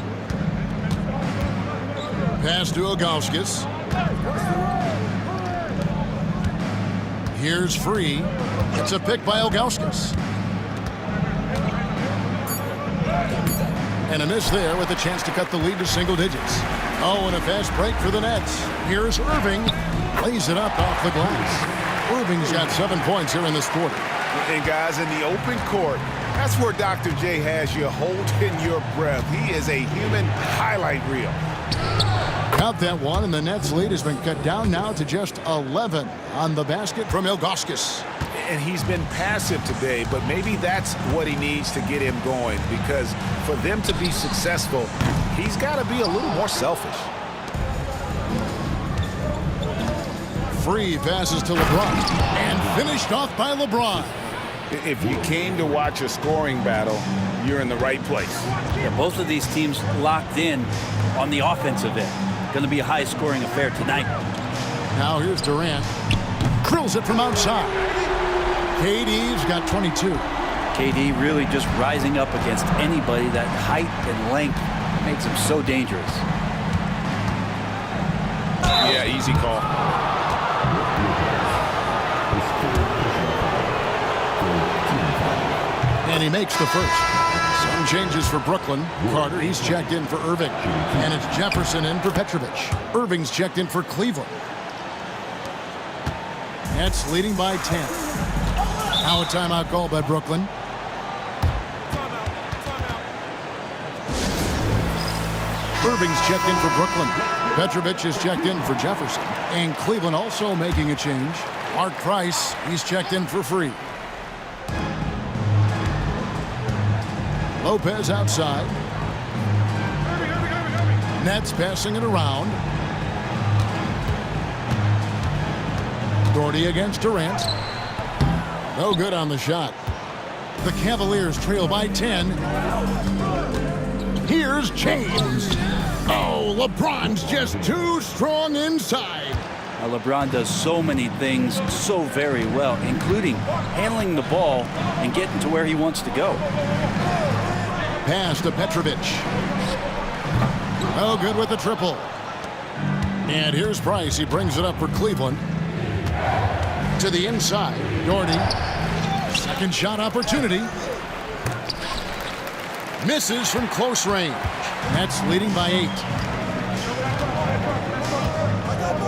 Pass to Ilgauskas. Here's Free. It's a pick by Ilgauskas. And a miss there with a chance to cut the lead to single digits. Oh, and a fast break for the Nets. Here's Irving. Lays it up off the glass. Irving's got 7 points here in this quarter. And guys, in the open court, that's where Dr. J has you holding your breath. He is a human highlight reel. Got that one, and the Nets' lead has been cut down now to just 11 on the basket from Ilgauskas. And he's been passive today, but maybe that's what he needs to get him going, because for them to be successful, he's got to be a little more selfish. Free passes to LeBron, and finished off by LeBron. If you came to watch a scoring battle, you're in the right place. Yeah, both of these teams locked in on the offensive end. Going to be a high-scoring affair tonight. Now here's Durant. Drills it from outside. KD's got 22. KD really just rising up against anybody. That height and length makes him so dangerous. Yeah, easy call. And he makes the first. Some changes for Brooklyn. Carter, he's checked in for Irving. And it's Jefferson in for Petrovic. Irving's checked in for Cleveland. Nets leading by 10. Now a timeout call by Brooklyn. Irving's checked in for Brooklyn. Petrovic is checked in for Jefferson. And Cleveland also making a change. Mark Price, he's checked in for Free. Lopez outside. Nets passing it around. Doherty against Durant. No good on the shot. The Cavaliers trail by 10. Here's James. Oh, LeBron's just too strong inside. Now, LeBron does so many things so very well, including handling the ball and getting to where he wants to go. Pass to Petrovic. No good with the triple. And here's Price. He brings it up for Cleveland. To the inside. Doherty. Second shot opportunity. Misses from close range. Nets leading by 8.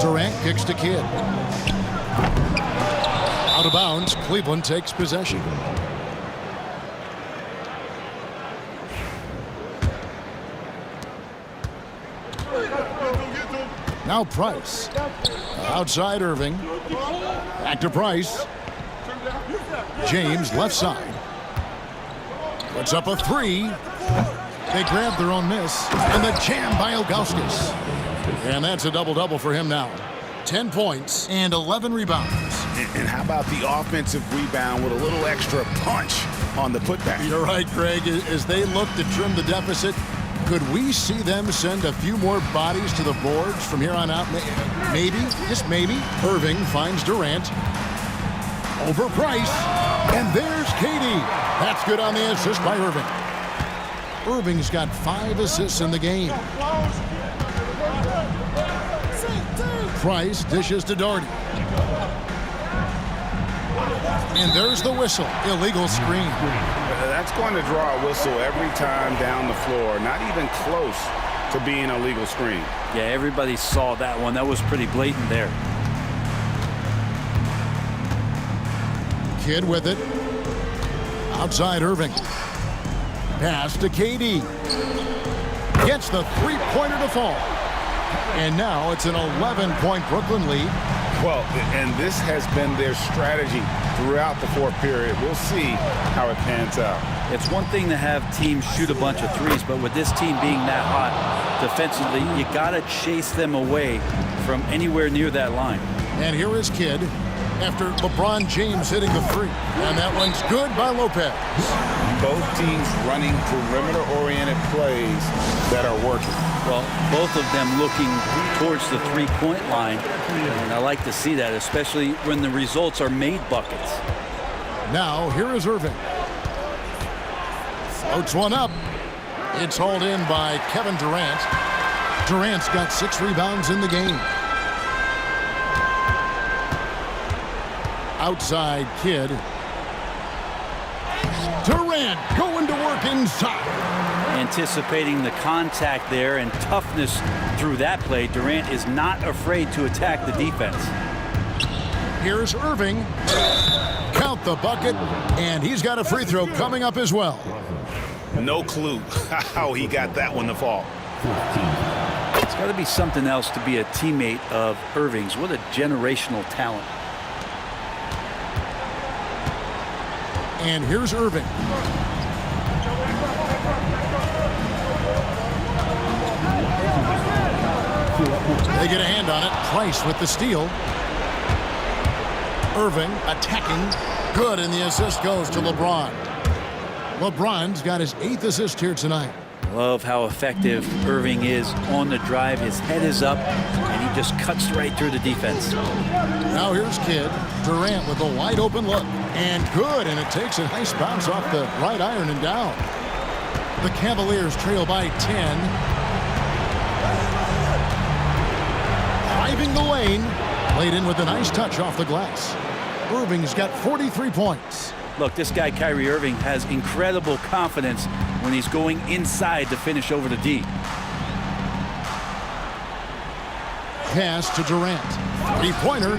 Durant kicks to Kidd. Out of bounds. Cleveland takes possession. Now Price. Outside Irving. Back to Price. James left side. Puts up a three. They grab their own miss. And the jam by Ilgauskas. And that's a double-double for him now. 10 points and 11 rebounds. And how about the offensive rebound with a little extra punch on the putback? You're right, Greg. As they look to trim the deficit, could we see them send a few more bodies to the boards from here on out? Maybe, just maybe. Irving finds Durant. Over Price. And there's Katie. That's good on the assist by Irving. Irving's got 5 assists in the game. Price dishes to Doherty. And there's the whistle. Illegal screen. That's going to draw a whistle every time down the floor. Not even close to being a legal screen. Yeah, everybody saw that one. That was pretty blatant there. Kidd with it. Outside Irving. Pass to KD. Gets the three-pointer to fall. And now it's an 11-point Brooklyn lead. Well, and this has been their strategy throughout the fourth period. We'll see how it pans out. It's one thing to have teams shoot a bunch of threes, but with this team being that hot defensively, you got to chase them away from anywhere near that line. And here is Kidd after LeBron James hitting the three. And that one's good by Lopez. Both teams running perimeter-oriented plays that are working. Well, both of them looking towards the three-point line. And I like to see that, especially when the results are made buckets. Now, here is Irving. Floats one up. It's hauled in by Kevin Durant. Durant's got 6 rebounds in the game. Outside Kidd. Durant going to work inside. Anticipating the contact there and toughness through that play, Durant is not afraid to attack the defense. Here's Irving. Count the bucket, and he's got a free throw coming up as well. No clue how he got that one to fall. It's got to be something else to be a teammate of Irving's. What a generational talent. And here's Irving. They get a hand on it. Price with the steal. Irving attacking. Good, and the assist goes to LeBron. LeBron's got his 8th assist here tonight. Love how effective Irving is on the drive. His head is up, and he just cuts right through the defense. Now here's Kidd. Durant with a wide open look. And good, and it takes a nice bounce off the right iron and down. The Cavaliers trail by 10. Driving the lane. Played in with a nice touch off the glass. Irving's got 43 points. Look, this guy, Kyrie Irving, has incredible confidence when he's going inside to finish over the D. Pass to Durant. Three-pointer.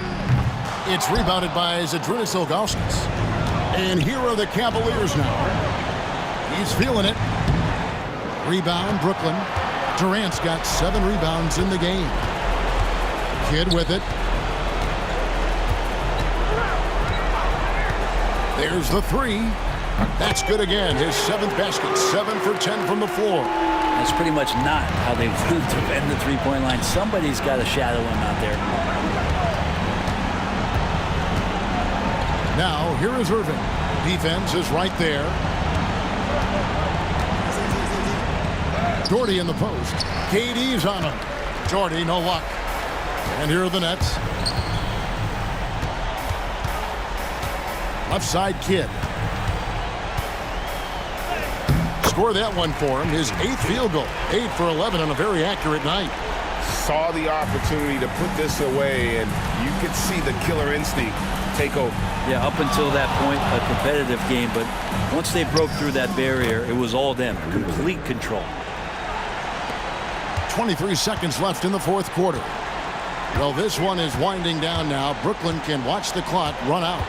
It's rebounded by Zydrunas Ilgauskas. And here are the Cavaliers now. He's feeling it. Rebound, Brooklyn. Durant's got 7 rebounds in the game. Kidd with it. There's the three. That's good again. His 7th basket. 7 for 10 from the floor. That's pretty much not how they want to defend the three-point line. Somebody's got to shadow him out there. Now, here is Irving. Defense is right there. Doherty in the post. KD's on him. Doherty, no luck. And here are the Nets. Left side Kidd. Score that one for him. His 8th field goal. 8 for 11 on a very accurate night. Saw the opportunity to put this away, and you could see the killer instinct take over. Yeah, up until that point, a competitive game, but once they broke through that barrier, it was all them. Complete control. 23 seconds left in the 4th quarter. Well, this one is winding down now. Brooklyn can watch the clock run out.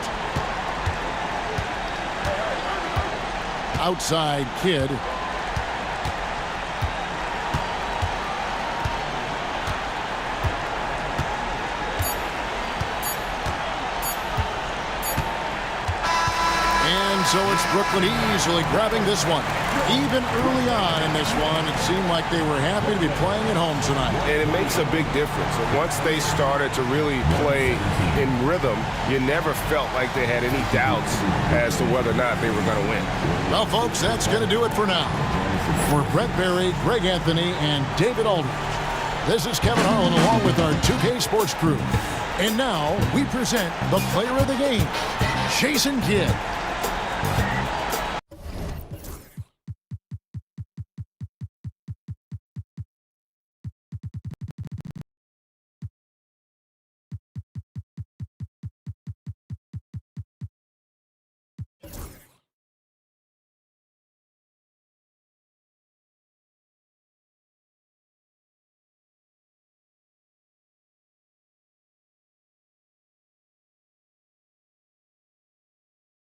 outside Kidd. So it's Brooklyn easily grabbing this one. Even early on in this one, it seemed like they were happy to be playing at home tonight. And it makes a big difference. Once they started to really play in rhythm, you never felt like they had any doubts as to whether or not they were going to win. Well, folks, that's going to do it for now. For Brent Barry, Greg Anthony, and David Aldridge, this is Kevin Harlan along with our 2K Sports crew. And now we present the player of the game, Jason Kidd.